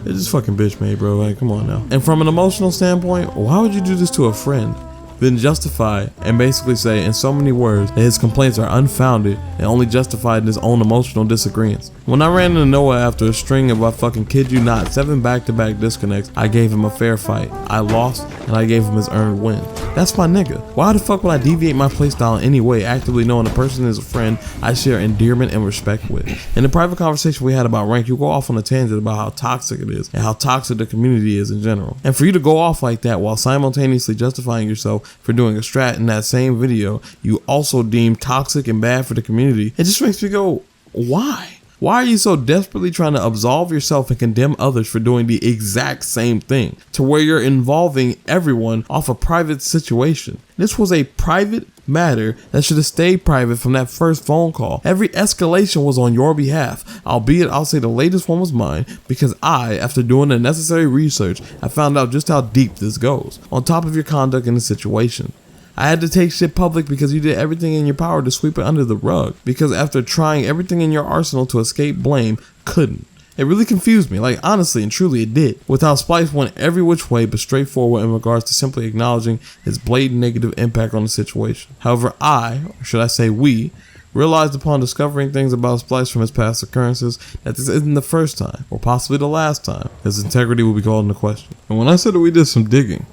it's just fucking bitch made, bro. Like, come on now. And from an emotional standpoint, why would you do this to a friend? Then justify and basically say in so many words that his complaints are unfounded and only justified in his own emotional disagreements. When I ran into Noah after a string of, I fucking kid you not, 7 back-to-back disconnects, I gave him a fair fight. I lost and I gave him his earned win. That's my nigga. Why the fuck would I deviate my playstyle in any way, actively knowing the person is a friend I share endearment and respect with? In the private conversation we had about rank, you go off on a tangent about how toxic it is and how toxic the community is in general. And for you to go off like that while simultaneously justifying yourself for doing a strat in that same video you also deem toxic and bad for the community, it just makes me go, why? Why are you so desperately trying to absolve yourself and condemn others for doing the exact same thing, to where you're involving everyone off a private situation? This was a private matter that should have stayed private from that first phone call. Every escalation was on your behalf, albeit I'll say the latest one was mine, because I, after doing the necessary research, I found out just how deep this goes, on top of your conduct in the situation. I had to take shit public because you did everything in your power to sweep it under the rug, because after trying everything in your arsenal to escape blame, couldn't. It really confused me, like honestly and truly it did, with how Spliced went every which way but straightforward in regards to simply acknowledging his blatant negative impact on the situation. However, I, or should I say we, realized upon discovering things about Spliced from his past occurrences that this isn't the first time, or possibly the last time, his integrity will be called into question. And when I said that we did some digging,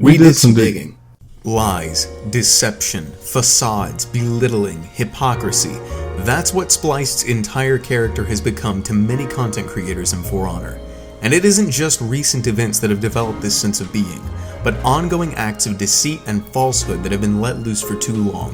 we did some digging. Lies, deception, facades, belittling, hypocrisy. That's what Spliced's entire character has become to many content creators in For Honor. And it isn't just recent events that have developed this sense of being, but ongoing acts of deceit and falsehood that have been let loose for too long.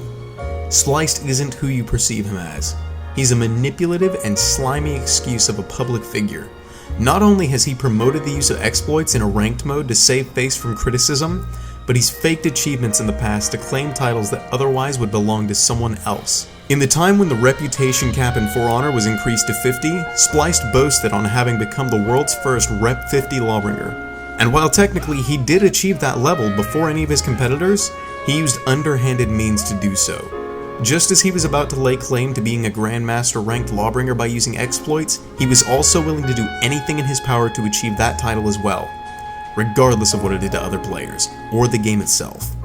Spliced isn't who you perceive him as. He's a manipulative and slimy excuse of a public figure. Not only has he promoted the use of exploits in a ranked mode to save face from criticism, but he's faked achievements in the past to claim titles that otherwise would belong to someone else. In the time when the reputation cap in For Honor was increased to 50, Spliced boasted on having become the world's first Rep 50 Lawbringer. And while technically he did achieve that level before any of his competitors, he used underhanded means to do so. Just as he was about to lay claim to being a Grandmaster ranked Lawbringer by using exploits, he was also willing to do anything in his power to achieve that title as well, regardless of what it did to other players, or the game itself.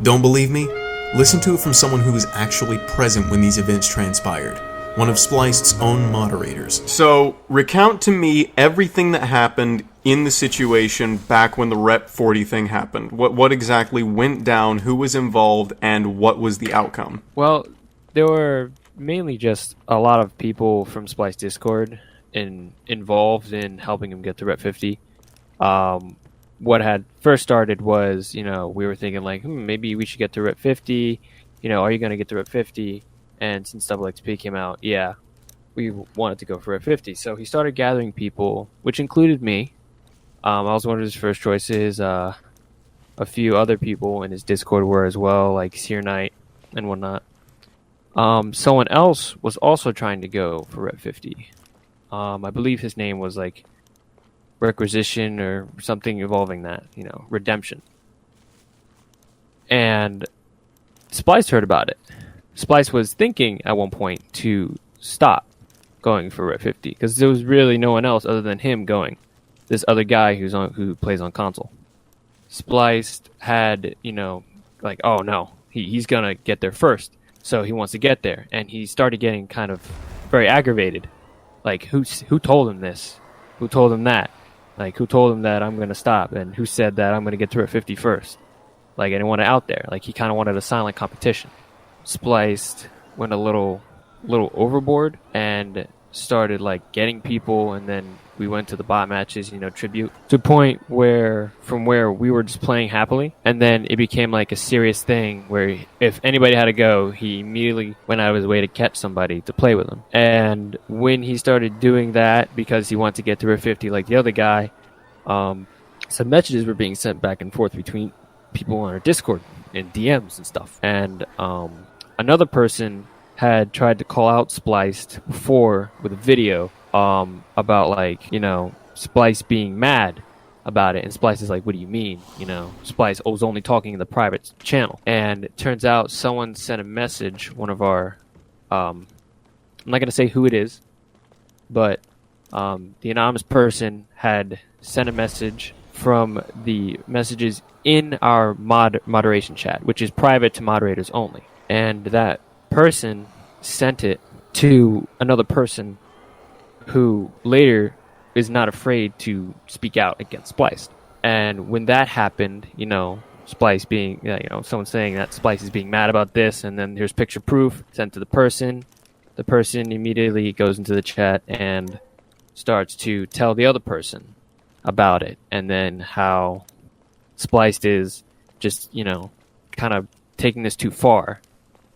Don't believe me? Listen to it from someone who was actually present when these events transpired, one of Spliced's own moderators. So, recount to me everything that happened in the situation back when the Rep 40 thing happened. What exactly went down, who was involved, and what was the outcome? Well, there were mainly just a lot of people from Spliced Discord involved in helping him get to Rep 50. What had first started was, we were thinking like, maybe we should get to Rep 50. Are you going to get to Rep 50? And since XP came out, yeah, we wanted to go for Rep 50. So he started gathering people, which included me. I was one of his first choices. A few other people in his Discord were as well, like Seer Knight and whatnot. Someone else was also trying to go for Rep 50. I believe his name was like Requisition or something involving that, Redemption. And Spliced heard about it. Spliced was thinking at one point to stop going for Rep 50 because there was really no one else other than him going. This other guy who plays on console. Spliced had, like, oh no, he's gonna get there first, so he wants to get there, and he started getting kind of very aggravated. Like, who told him this? Who told him that? Like, who told him that I'm gonna stop, and who said that I'm gonna get to Rep 50 first? Like, I didn't want it out there. Like, he kind of wanted a silent competition. Spliced went a little overboard and started like getting people, and then we went to the bot matches, tribute, to a point where we were just playing happily, and then it became like a serious thing where if anybody had to go, he immediately went out of his way to catch somebody to play with him. And when he started doing that because he wanted to get to Rep 50 like the other guy, some messages were being sent back and forth between people on our Discord and DMs and stuff. And another person had tried to call out Spliced before with a video about like, Spliced being mad about it. And Splice is like, what do you mean? You know, Splice was only talking in the private channel. And it turns out someone sent a message, one of our, I'm not going to say who it is, but the anonymous person had sent a message from the messages in our moderation chat, which is private to moderators only. And that person sent it to another person who later is not afraid to speak out against Spliced. And when that happened, you know, Splice being, you know, someone saying that Splice is being mad about this, and then here's picture proof sent to the person. The person immediately goes into the chat and starts to tell the other person about it, and then how Spliced is just, you know, kind of taking this too far.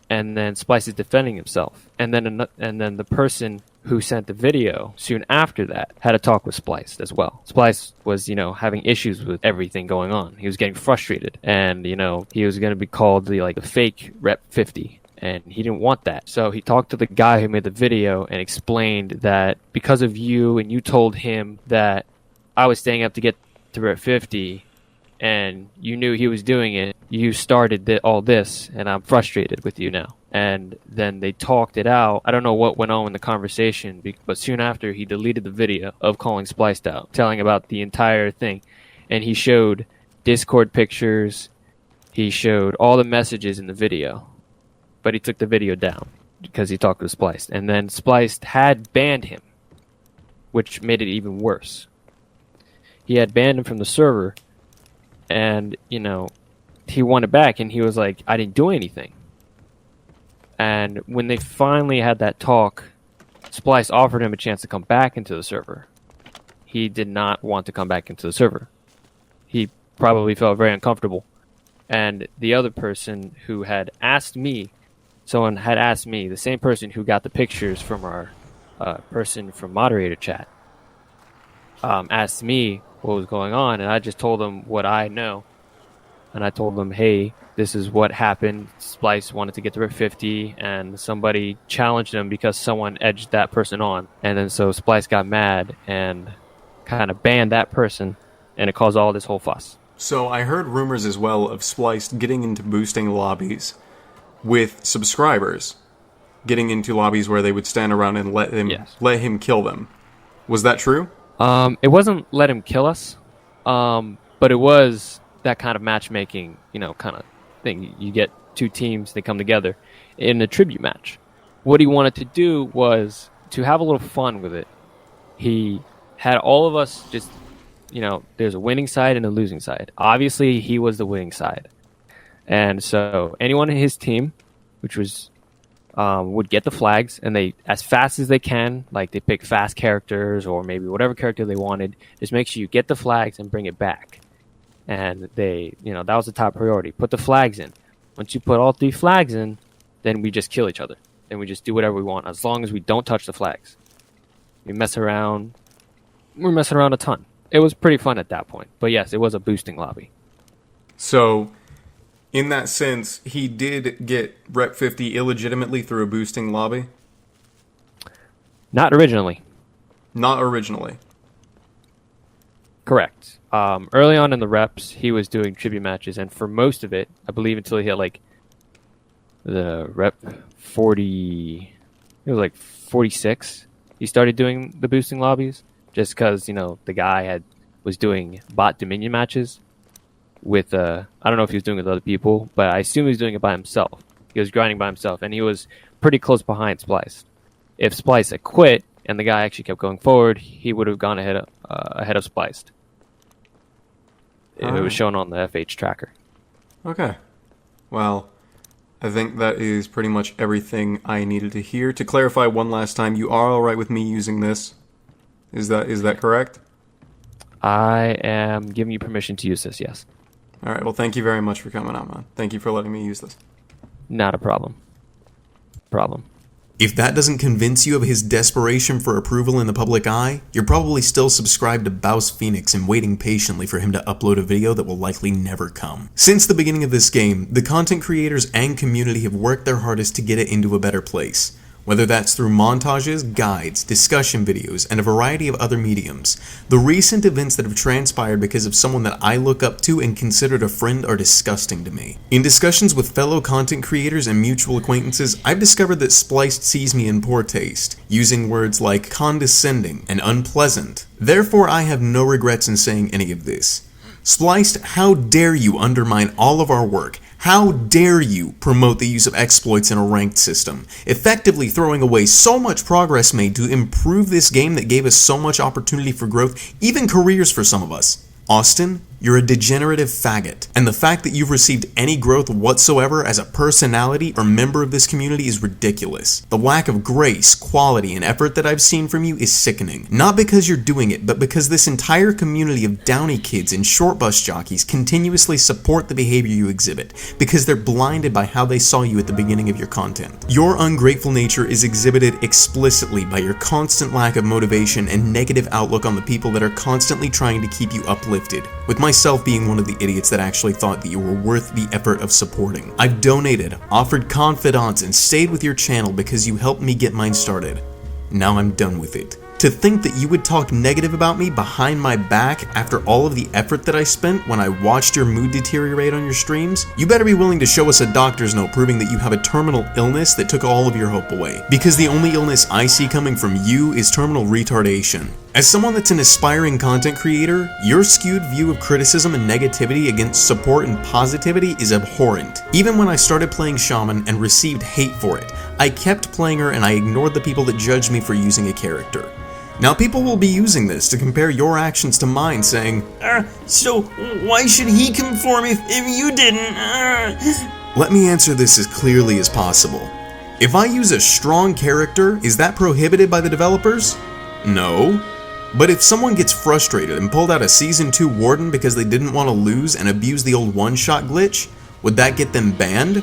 And then Splice is defending himself. And then the person who sent the video soon after that had a talk with Spliced as well. Spliced was, you know, having issues with everything going on. He was getting frustrated, and, you know, he was going to be called the fake Rep 50, and he didn't want that. So he talked to the guy who made the video and explained that because of you, and you told him that I was staying up to get to Rep 50, and you knew he was doing it, you started all this, and I'm frustrated with you now. And then they talked it out. I don't know what went on in the conversation, but soon after, he deleted the video of calling Spliced out, telling about the entire thing. And he showed Discord pictures. He showed all the messages in the video. But he took the video down because he talked to Spliced. And then Spliced had banned him, which made it even worse. He had banned him from the server, and, you know, he won it back, and he was like, I didn't do anything. And when they finally had that talk, Splice offered him a chance to come back into the server. He did not want to come back into the server. He probably felt very uncomfortable. And the other person who had asked me, someone had asked me, the same person who got the pictures from our person from moderator chat, asked me what was going on, and I just told them what I know. And I told them, hey, this is what happened. Splice wanted to get to Rep 50, and somebody challenged him because someone edged that person on. And then so Splice got mad and kind of banned that person, and it caused all this whole fuss. So I heard rumors as well of Spliced getting into boosting lobbies with subscribers, getting into lobbies where they would stand around and let him kill them. Was that true? It wasn't let him kill us, but it was that kind of matchmaking, you know, kind of thing. You get two teams, they come together in a tribute match. What he wanted to do was to have a little fun with it. He had all of us just, you know, there's a winning side and a losing side. Obviously, he was the winning side. And so anyone in his team, which was, would get the flags, and they, as fast as they can, like they pick fast characters or maybe whatever character they wanted, just make sure you get the flags and bring it back. And they, you know, that was the top priority. Put the flags in. Once you put all 3 flags in, then we just kill each other. Then we just do whatever we want, as long as we don't touch the flags. We mess around. We're messing around a ton. It was pretty fun at that point. But yes, it was a boosting lobby. So, in that sense, he did get Rep 50 illegitimately through a boosting lobby? Not originally. Not originally. Correct. Early on in the reps, he was doing tribute matches, and for most of it, I believe until he hit like the Rep 40, it was like 46, he started doing the boosting lobbies, just because, you know, the guy was doing bot Dominion matches with, I don't know if he was doing it with other people, but I assume he was doing it by himself. He was grinding by himself, and he was pretty close behind Splice. If Splice had quit, and the guy actually kept going forward, he would have gone ahead of Spliced. It was shown on the FH tracker. Okay. Well, I think that is pretty much everything I needed to hear. To clarify one last time, you are alright with me using this? Is that correct? I am giving you permission to use this, yes. Alright, well thank you very much for coming on, man. Thank you for letting me use this. Not a problem. If that doesn't convince you of his desperation for approval in the public eye, you're probably still subscribed to Baus Phoenix and waiting patiently for him to upload a video that will likely never come. Since the beginning of this game, the content creators and community have worked their hardest to get it into a better place. whether that's through montages, guides, discussion videos, and a variety of other mediums. The recent events that have transpired because of someone that I look up to and considered a friend are disgusting to me. In discussions with fellow content creators and mutual acquaintances, I've discovered that Spliced sees me in poor taste, using words like condescending and unpleasant. Therefore, I have no regrets in saying any of this. Spliced, how dare you undermine all of our work? How dare you promote the use of exploits in a ranked system, effectively throwing away so much progress made to improve this game that gave us so much opportunity for growth, even careers for some of us. Austin, you're a degenerative faggot, and the fact that you've received any growth whatsoever as a personality or member of this community is ridiculous. The lack of grace, quality, and effort that I've seen from you is sickening. Not because you're doing it, but because this entire community of downy kids and short bus jockeys continuously support the behavior you exhibit, because they're blinded by how they saw you at the beginning of your content. Your ungrateful nature is exhibited explicitly by your constant lack of motivation and negative outlook on the people that are constantly trying to keep you uplifted, with myself being one of the idiots that actually thought that you were worth the effort of supporting. I've donated, offered confidants, and stayed with your channel because you helped me get mine started. Now I'm done with it. To think that you would talk negative about me behind my back after all of the effort that I spent when I watched your mood deteriorate on your streams, you better be willing to show us a doctor's note proving that you have a terminal illness that took all of your hope away. Because the only illness I see coming from you is terminal retardation. As someone that's an aspiring content creator, your skewed view of criticism and negativity against support and positivity is abhorrent. Even when I started playing Shaman and received hate for it, I kept playing her and I ignored the people that judged me for using a character. Now people will be using this to compare your actions to mine, saying, so why should he conform if you didn't? Let me answer this as clearly as possible. If I use a strong character, is that prohibited by the developers? No. But if someone gets frustrated and pulled out a Season 2 Warden because they didn't want to lose and abuse the old one-shot glitch, would that get them banned?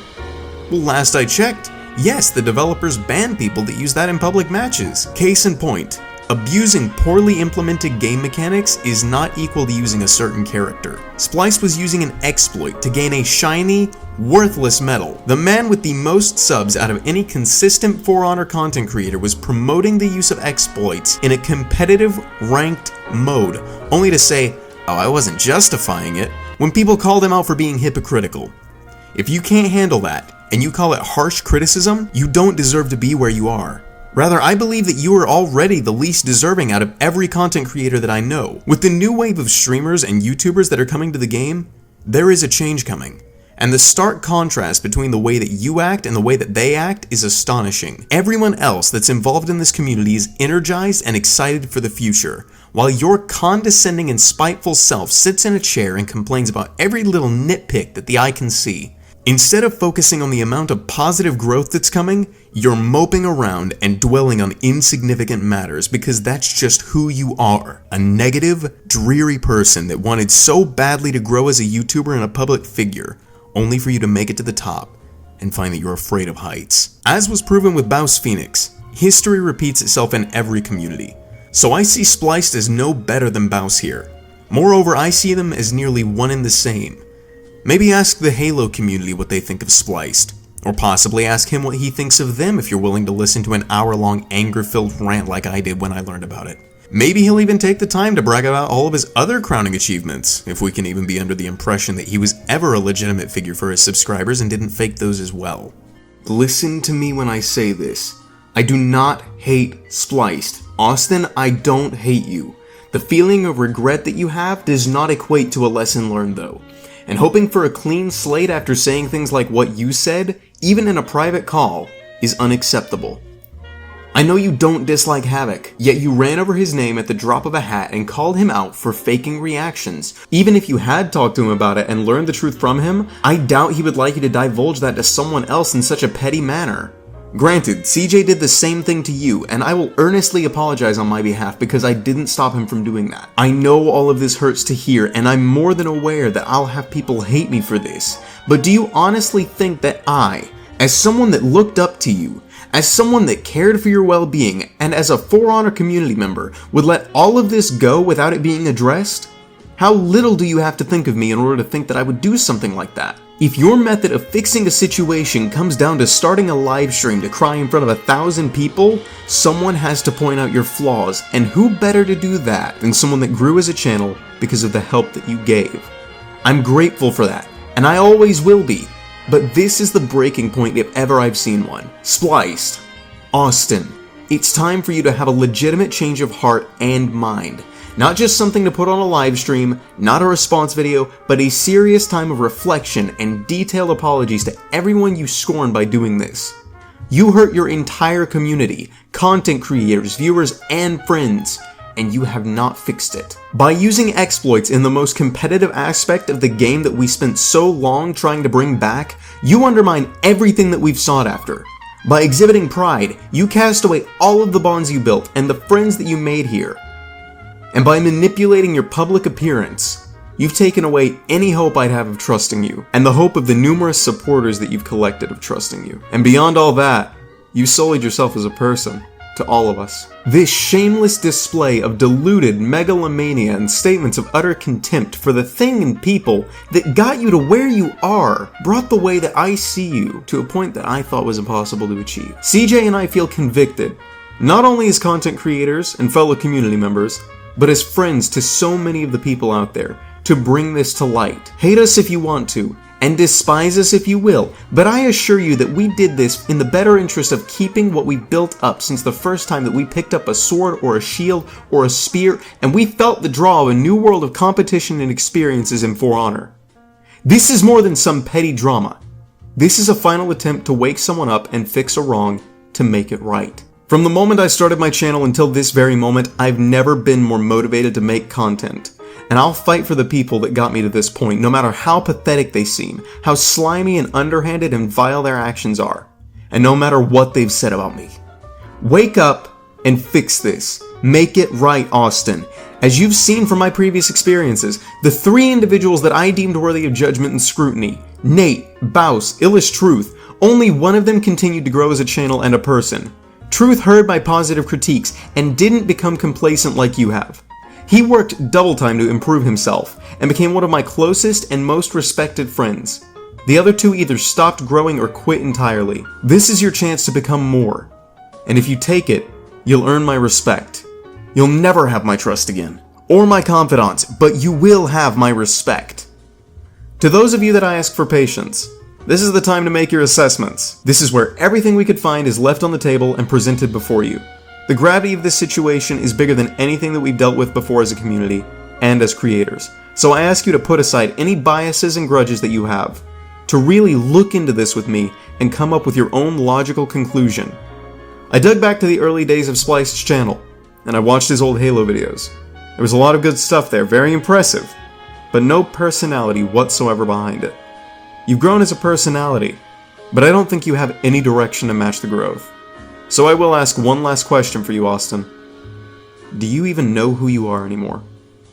Well, last I checked, yes, the developers ban people that use that in public matches. Case in point. Abusing poorly implemented game mechanics is not equal to using a certain character. Spliced was using an exploit to gain a shiny, worthless medal. The man with the most subs out of any consistent For Honor content creator was promoting the use of exploits in a competitive, ranked mode, only to say, oh, I wasn't justifying it, when people called him out for being hypocritical. If you can't handle that, and you call it harsh criticism, you don't deserve to be where you are. Rather, I believe that you are already the least deserving out of every content creator that I know. With the new wave of streamers and YouTubers that are coming to the game, there is a change coming. And the stark contrast between the way that you act and the way that they act is astonishing. Everyone else that's involved in this community is energized and excited for the future, while your condescending and spiteful self sits in a chair and complains about every little nitpick that the eye can see. Instead of focusing on the amount of positive growth that's coming, you're moping around and dwelling on insignificant matters because that's just who you are. A negative, dreary person that wanted so badly to grow as a YouTuber and a public figure, only for you to make it to the top and find that you're afraid of heights. As was proven with Baus Phoenix, history repeats itself in every community. So I see Spliced as no better than Baus here. Moreover, I see them as nearly one and the same. Maybe ask the Halo community what they think of Spliced, or possibly ask him what he thinks of them if you're willing to listen to an hour-long anger-filled rant like I did when I learned about it. Maybe he'll even take the time to brag about all of his other crowning achievements, if we can even be under the impression that he was ever a legitimate figure for his subscribers and didn't fake those as well. Listen to me when I say this. I do not hate Spliced. Austin, I don't hate you. The feeling of regret that you have does not equate to a lesson learned though. And hoping for a clean slate after saying things like what you said, even in a private call, is unacceptable. I know you don't dislike Havoc, yet you ran over his name at the drop of a hat and called him out for faking reactions. Even if you had talked to him about it and learned the truth from him, I doubt he would like you to divulge that to someone else in such a petty manner. Granted, CJ did the same thing to you, and I will earnestly apologize on my behalf because I didn't stop him from doing that. I know all of this hurts to hear, and I'm more than aware that I'll have people hate me for this. But do you honestly think that I, as someone that looked up to you, as someone that cared for your well-being, and as a For Honor community member, would let all of this go without it being addressed? How little do you have to think of me in order to think that I would do something like that? If your method of fixing a situation comes down to starting a live stream to cry in front of 1,000 people, someone has to point out your flaws, and who better to do that than someone that grew as a channel because of the help that you gave. I'm grateful for that, and I always will be, but this is the breaking point if ever I've seen one. Spliced. Austin, it's time for you to have a legitimate change of heart and mind. Not just something to put on a live stream, not a response video, but a serious time of reflection and detailed apologies to everyone you scorned by doing this. You hurt your entire community, content creators, viewers, and friends, and you have not fixed it. By using exploits in the most competitive aspect of the game that we spent so long trying to bring back, you undermine everything that we've sought after. By exhibiting pride, you cast away all of the bonds you built and the friends that you made here. And by manipulating your public appearance, you've taken away any hope I'd have of trusting you, and the hope of the numerous supporters that you've collected of trusting you. And beyond all that, you sullied yourself as a person, to all of us. This shameless display of deluded megalomania and statements of utter contempt for the thing and people that got you to where you are brought the way that I see you to a point that I thought was impossible to achieve. CJ and I feel convicted, not only as content creators and fellow community members, but as friends to so many of the people out there, to bring this to light. Hate us if you want to, and despise us if you will, but I assure you that we did this in the better interest of keeping what we built up since the first time that we picked up a sword or a shield or a spear, and we felt the draw of a new world of competition and experiences in For Honor. This is more than some petty drama. This is a final attempt to wake someone up and fix a wrong to make it right. From the moment I started my channel until this very moment, I've never been more motivated to make content. And I'll fight for the people that got me to this point, no matter how pathetic they seem, how slimy and underhanded and vile their actions are, and no matter what they've said about me. Wake up and fix this. Make it right, Austin. As you've seen from my previous experiences, the 3 individuals that I deemed worthy of judgment and scrutiny, Nate, T.I.W.A.S.L., Illest Truth, only one of them continued to grow as a channel and a person. Truth heard my positive critiques and didn't become complacent like you have. He worked double time to improve himself and became one of my closest and most respected friends. The other 2 either stopped growing or quit entirely. This is your chance to become more. And if you take it, you'll earn my respect. You'll never have my trust again, or my confidence, but you will have my respect. To those of you that I ask for patience, this is the time to make your assessments. This is where everything we could find is left on the table and presented before you. The gravity of this situation is bigger than anything that we've dealt with before as a community and as creators. So I ask you to put aside any biases and grudges that you have, to really look into this with me and come up with your own logical conclusion. I dug back to the early days of Spliced's channel, and I watched his old Halo videos. There was a lot of good stuff there, very impressive, but no personality whatsoever behind it. You've grown as a personality, but I don't think you have any direction to match the growth. So I will ask one last question for you, Austin. Do you even know who you are anymore?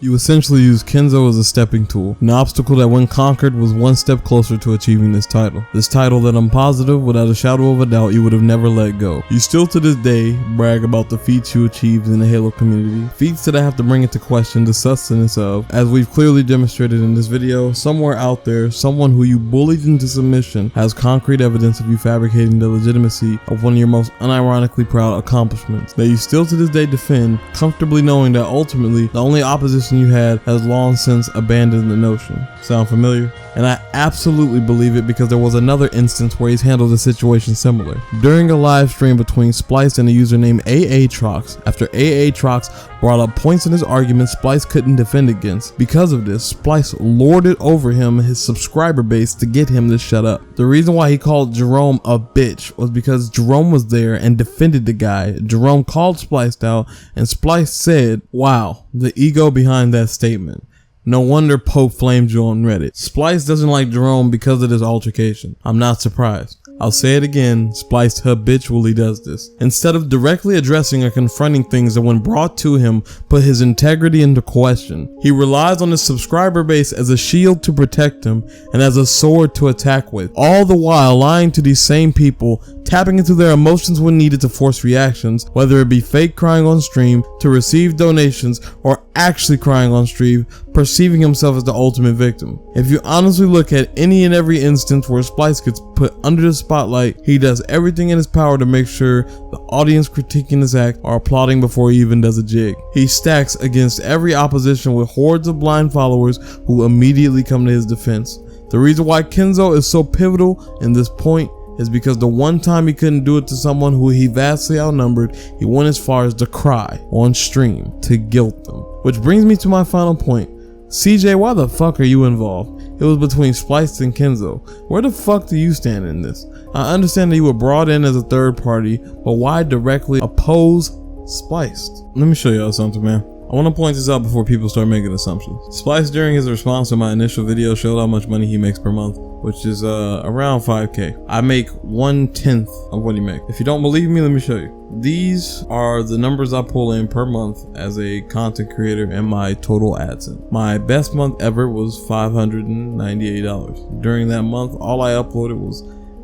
You essentially use Kenzo as a stepping tool, an obstacle that when conquered was one step closer to achieving this title. This title that I'm positive, without a shadow of a doubt, you would have never let go. You still to this day brag about the feats you achieved in the Halo community, feats that I have to bring into question the sustenance of. As we've clearly demonstrated in this video, somewhere out there, someone who you bullied into submission has concrete evidence of you fabricating the legitimacy of one of your most unironically proud accomplishments that you still to this day defend, comfortably knowing that ultimately the only opposition you had has long since abandoned the notion. Sound familiar? And I absolutely believe it because there was another instance where he's handled a situation similar. During a live stream between Spliced and the username AATrox, after AATrox brought up points in his argument Spliced couldn't defend against. Because of this, Spliced lorded over him his subscriber base to get him to shut up. The reason why he called Jerome a bitch was because Jerome was there and defended the guy. Jerome called Spliced out and Spliced said, "Wow, the ego behind that statement. No wonder Pope flamed you on Reddit." Spliced doesn't like Jerome because of this altercation. I'm not surprised. I'll say it again, Spliced habitually does this. Instead of directly addressing or confronting things that when brought to him put his integrity into question, he relies on his subscriber base as a shield to protect him and as a sword to attack with, all the while lying to these same people, tapping into their emotions when needed to force reactions, whether it be fake crying on stream, to receive donations, or actually crying on stream, perceiving himself as the ultimate victim. If you honestly look at any and every instance where Spliced gets put under the spotlight, he does everything in his power to make sure the audience critiquing his act are applauding before he even does a jig. He stacks against every opposition with hordes of blind followers who immediately come to his defense. The reason why Kenzo is so pivotal in this point is because the one time he couldn't do it to someone who he vastly outnumbered, he went as far as to cry on stream to guilt them. Which brings me to my final point. CJ, why the fuck are you involved? It was between Spliced and Kenzo. Where the fuck do you stand in this? I understand that you were brought in as a third party, but why directly oppose Spliced? Let me show y'all something, man. I want to point this out before people start making assumptions. Spliced, during his response to my initial video, showed how much money he makes per month, which is around 5K. I make 1/10 of what he makes. If you don't believe me, let me show you. These are the numbers I pull in per month as a content creator and my total AdSense. My best month ever was $598. During that month, all I uploaded was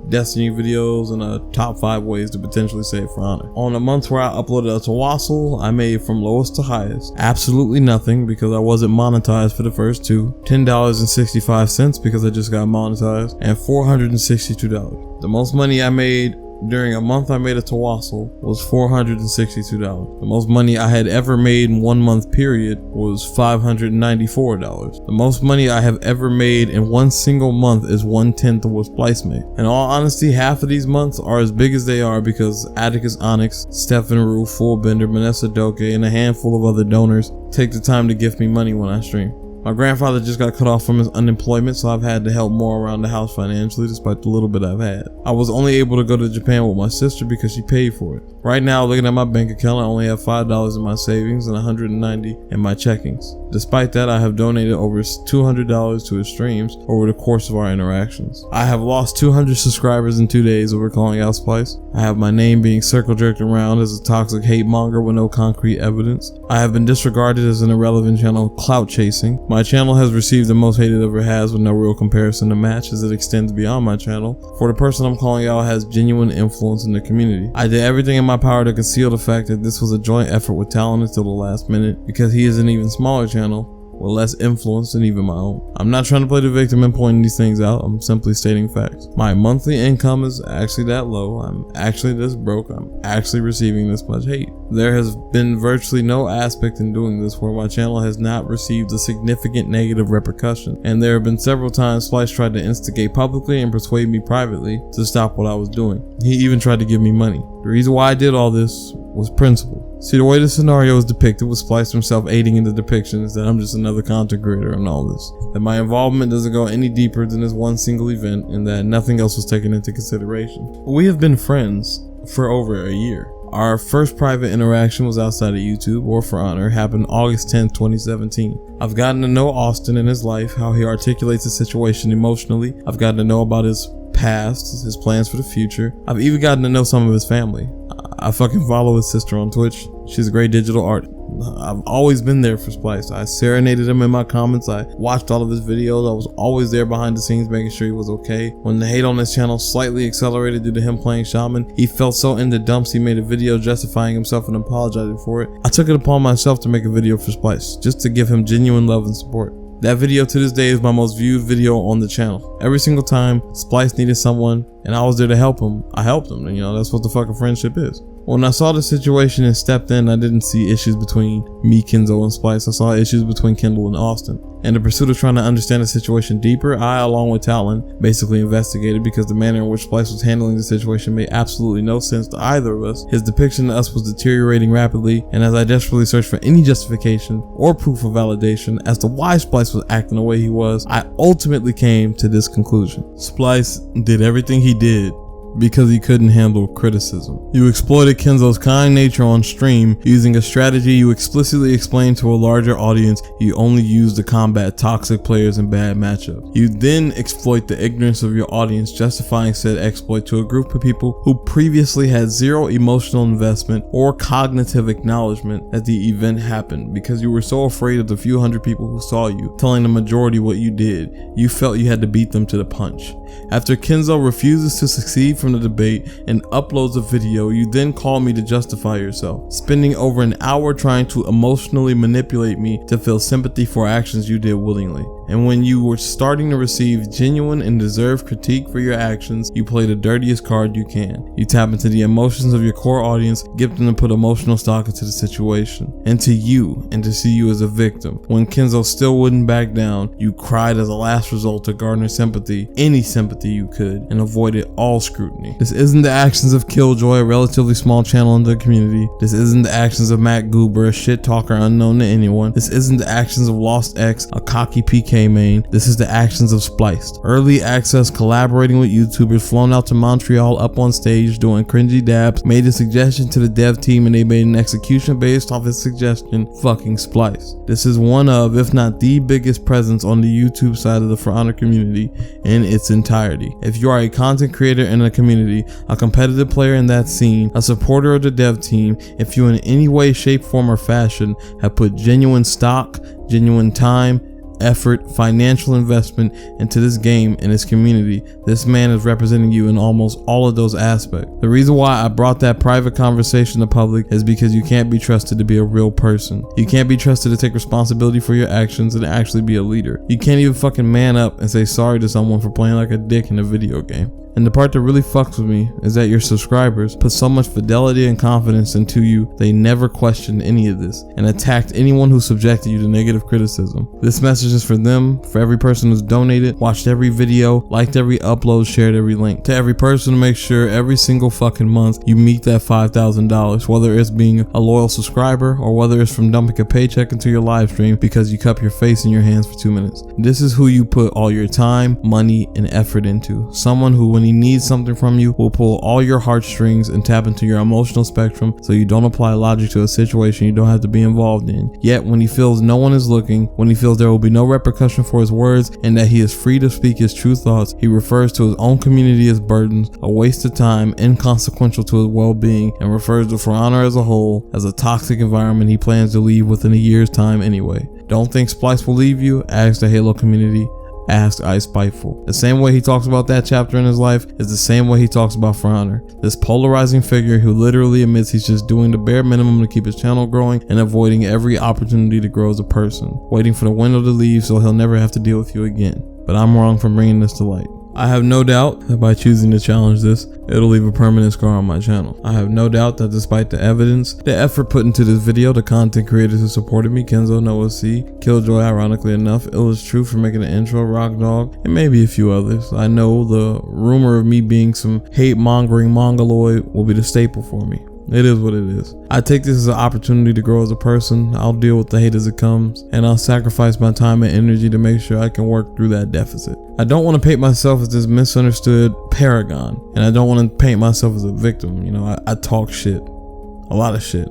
Destiny videos and top 5 ways to potentially save for honor. On the months where I uploaded a T.I.W.A.S.L.L, I made from lowest to highest absolutely nothing because I wasn't monetized for the first 2, $10.65 because I just got monetized, and $462. The most money I made during a month I made a T.I.W.A.S.L was $462. The most money I had ever made in 1 month period was $594. The most money I have ever made in one single month is 1/10 of what Spliced made. In all honesty, half of these months are as big as they are because Atticus Onyx, Stefan Rue, Fullbender, Manessa Doke, and a handful of other donors take the time to gift me money when I stream. My grandfather just got cut off from his unemployment, so I've had to help more around the house financially despite the little bit I've had. I was only able to go to Japan with my sister because she paid for it. Right now, looking at my bank account, I only have $5 in my savings and $190 in my checkings. Despite that, I have donated over $200 to his streams over the course of our interactions. I have lost 200 subscribers in 2 days over calling out Spliced. I have my name being circle jerked around as a toxic hate monger with no concrete evidence. I have been disregarded as an irrelevant channel clout chasing. My channel has received the most hate it ever has with no real comparison to match as it extends beyond my channel. For the person I'm calling out has genuine influence in the community. I did everything in my power to conceal the fact that this was a joint effort with Talon until the last minute because he is an even smaller channel with less influence than even my own. I'm not trying to play the victim and pointing these things out, I'm simply stating facts. My monthly income is actually that low, I'm actually this broke, I'm actually receiving this much hate. There has been virtually no aspect in doing this where my channel has not received a significant negative repercussion, and there have been several times Spliced tried to instigate publicly and persuade me privately to stop what I was doing. He even tried to give me money. The reason why I did all this was principle. See, the way the scenario is depicted with Spliced himself aiding in the depiction is that I'm just another content creator in all this. That my involvement doesn't go any deeper than this one single event and that nothing else was taken into consideration. We have been friends for over a year. Our first private interaction was outside of YouTube or for honor happened August 10th, 2017. I've gotten to know Austin and his life, how he articulates the situation emotionally. I've gotten to know about his past, his plans for the future. I've even gotten to know some of his family. I fucking follow his sister on Twitch. She's a great digital artist. I've always been there for Spliced. I serenaded him in my comments. I watched all of his videos. I was always there behind the scenes making sure he was okay. When the hate on his channel slightly accelerated due to him playing Shaman, he felt so in the dumps he made a video justifying himself and apologizing for it. I took it upon myself to make a video for Spliced, just to give him genuine love and support. That video to this day is my most viewed video on the channel. Every single time Spliced needed someone and I was there to help him, I helped him. And you know, that's what the fucking friendship is. When I saw the situation and stepped in, I didn't see issues between me, Kenzo, and Spliced. I saw issues between Kendall and Austin. In the pursuit of trying to understand the situation deeper, I, along with Talon, basically investigated because the manner in which Spliced was handling the situation made absolutely no sense to either of us. His depiction of us was deteriorating rapidly, and as I desperately searched for any justification or proof of validation as to why Spliced was acting the way he was, I ultimately came to this conclusion. Spliced did everything he did because he couldn't handle criticism. You exploited Kenzo's kind nature on stream using a strategy you explicitly explained to a larger audience you only use to combat toxic players in bad matchups. You then exploit the ignorance of your audience, justifying said exploit to a group of people who previously had zero emotional investment or cognitive acknowledgement that the event happened because you were so afraid of the few hundred people who saw you telling the majority what you did. You felt you had to beat them to the punch. After Kenzo refuses to succeed from from the debate and uploads a video, you then call me to justify yourself, spending over an hour trying to emotionally manipulate me to feel sympathy for actions you did willingly. And when you were starting to receive genuine and deserved critique for your actions, you play the dirtiest card you can. You tap into the emotions of your core audience, get them to put emotional stock into the situation, and to see you as a victim. When Kenzo still wouldn't back down, you cried as a last result to garner sympathy, any sympathy you could, and avoided all scrutiny. This isn't the actions of Killjoy, a relatively small channel in the community. This isn't the actions of Matt Goober, a shit talker unknown to anyone. This isn't the actions of Lost X, a cocky PK main. This is the actions of Spliced. Early access, collaborating with YouTubers, flown out to Montreal, up on stage, doing cringy dabs, made a suggestion to the dev team and they made an execution based off his suggestion, fucking Spliced. This is one of, if not the biggest presence on the YouTube side of the For Honor community in its entirety. If you are a content creator in a community, a competitive player in that scene, a supporter of the dev team, if you in any way, shape, form, or fashion have put genuine stock, genuine time, effort, financial investment into this game and its community, this man is representing you in almost all of those aspects. The reason why I brought that private conversation to public is because you can't be trusted to be a real person. You can't be trusted to take responsibility for your actions and actually be a leader. You can't even fucking man up and say sorry to someone for playing like a dick in a video game. And the part that really fucks with me is that your subscribers put so much fidelity and confidence into you, they never questioned any of this and attacked anyone who subjected you to negative criticism. This message is for them, for every person who's donated, watched every video, liked every upload, shared every link. To every person to make sure every single fucking month you meet that $5,000, whether it's being a loyal subscriber or whether it's from dumping a paycheck into your live stream because you cup your face in your hands for 2 minutes. This is who you put all your time, money, and effort into. Someone who, when he needs something from you, will pull all your heartstrings and tap into your emotional spectrum so you don't apply logic to a situation you don't have to be involved in. Yet when he feels no one is looking, when he feels there will be no repercussion for his words and that he is free to speak his true thoughts, he refers to his own community as burdens, a waste of time, inconsequential to his well-being, and refers to For Honor as a whole as a toxic environment he plans to leave within a year's time anyway. Don't think Spliced will leave you? Ask the Halo community. Ask Ice Spiteful. The same way he talks about that chapter in his life is the same way he talks about For Honor. This polarizing figure who literally admits he's just doing the bare minimum to keep his channel growing and avoiding every opportunity to grow as a person, waiting for the window to leave so he'll never have to deal with you again. But I'm wrong for bringing this to light. I have no doubt that by choosing to challenge this, it'll leave a permanent scar on my channel. I have no doubt that despite the evidence, the effort put into this video, the content creators who supported me, Kenzo, Noah C, Killjoy, ironically enough, Illest Truth for making the intro, Rockdog, and maybe a few others. I know the rumor of me being some hate-mongering mongoloid will be the staple for me. It is what it is. I take this as an opportunity to grow as a person. I'll deal with the hate as it comes, and I'll sacrifice my time and energy to make sure I can work through that deficit. I don't want to paint myself as this misunderstood paragon, and I don't want to paint myself as a victim. You know, I talk shit, a lot of shit.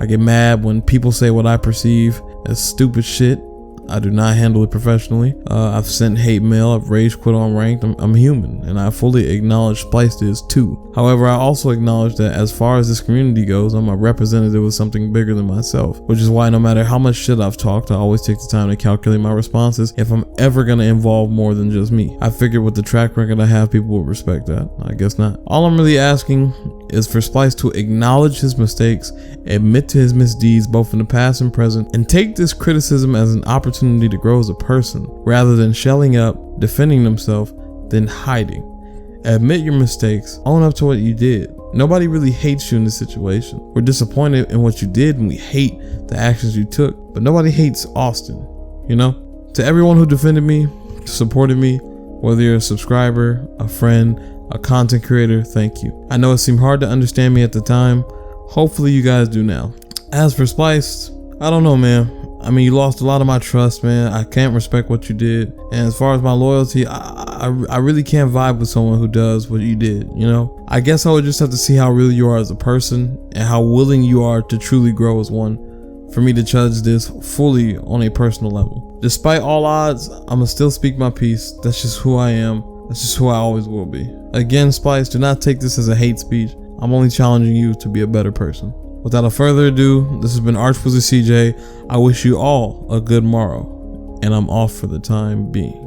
I get mad when people say what I perceive as stupid shit. I do not handle it professionally. I've sent hate mail, I've rage quit on ranked. I'm human, and I fully acknowledge Spliced is too. However, I also acknowledge that as far as this community goes, I'm a representative of something bigger than myself, which is why no matter how much shit I've talked, I always take the time to calculate my responses if I'm ever gonna involve more than just me. I figured with the track record I have, people will respect that. I guess not. All I'm really asking is for Spliced to acknowledge his mistakes, admit to his misdeeds both in the past and present, and take this criticism as an opportunity to grow as a person, rather than shelling up, defending himself, then hiding. Admit your mistakes, own up to what you did. Nobody really hates you in this situation. We're disappointed in what you did and we hate the actions you took, but nobody hates Austin, you know? To everyone who defended me, supported me, whether you're a subscriber, a friend, a content creator, thank you. I know it seemed hard to understand me at the time. Hopefully you guys do now. As for Spliced, I don't know, man. I mean, you lost a lot of my trust, man. I can't respect what you did. And as far as my loyalty, I really can't vibe with someone who does what you did, you know? I guess I would just have to see how real you are as a person and how willing you are to truly grow as one for me to judge this fully on a personal level. Despite all odds, I'ma still speak my piece. That's just who I am. That's just who I always will be. Again, Spliced, do not take this as a hate speech. I'm only challenging you to be a better person. Without a further ado, this has been ArchWizard CJ. I wish you all a good morrow, and I'm off for the time being.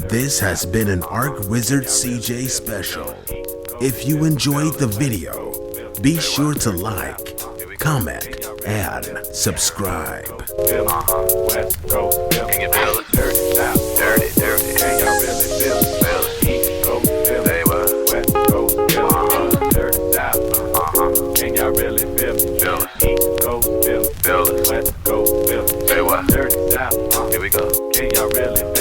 This has been an ArchWizard CJ special. If you enjoyed the video, be sure to like, comment, and subscribe. West Coast, can you feel it? Dirty, dirty. Can y'all really feel it? East Coast, feel it. West Coast, feel it. Dirty South, can y'all really feel it? East Coast, feel it. West Coast, feel it. Dirty South, here we go. Can y'all really feel it?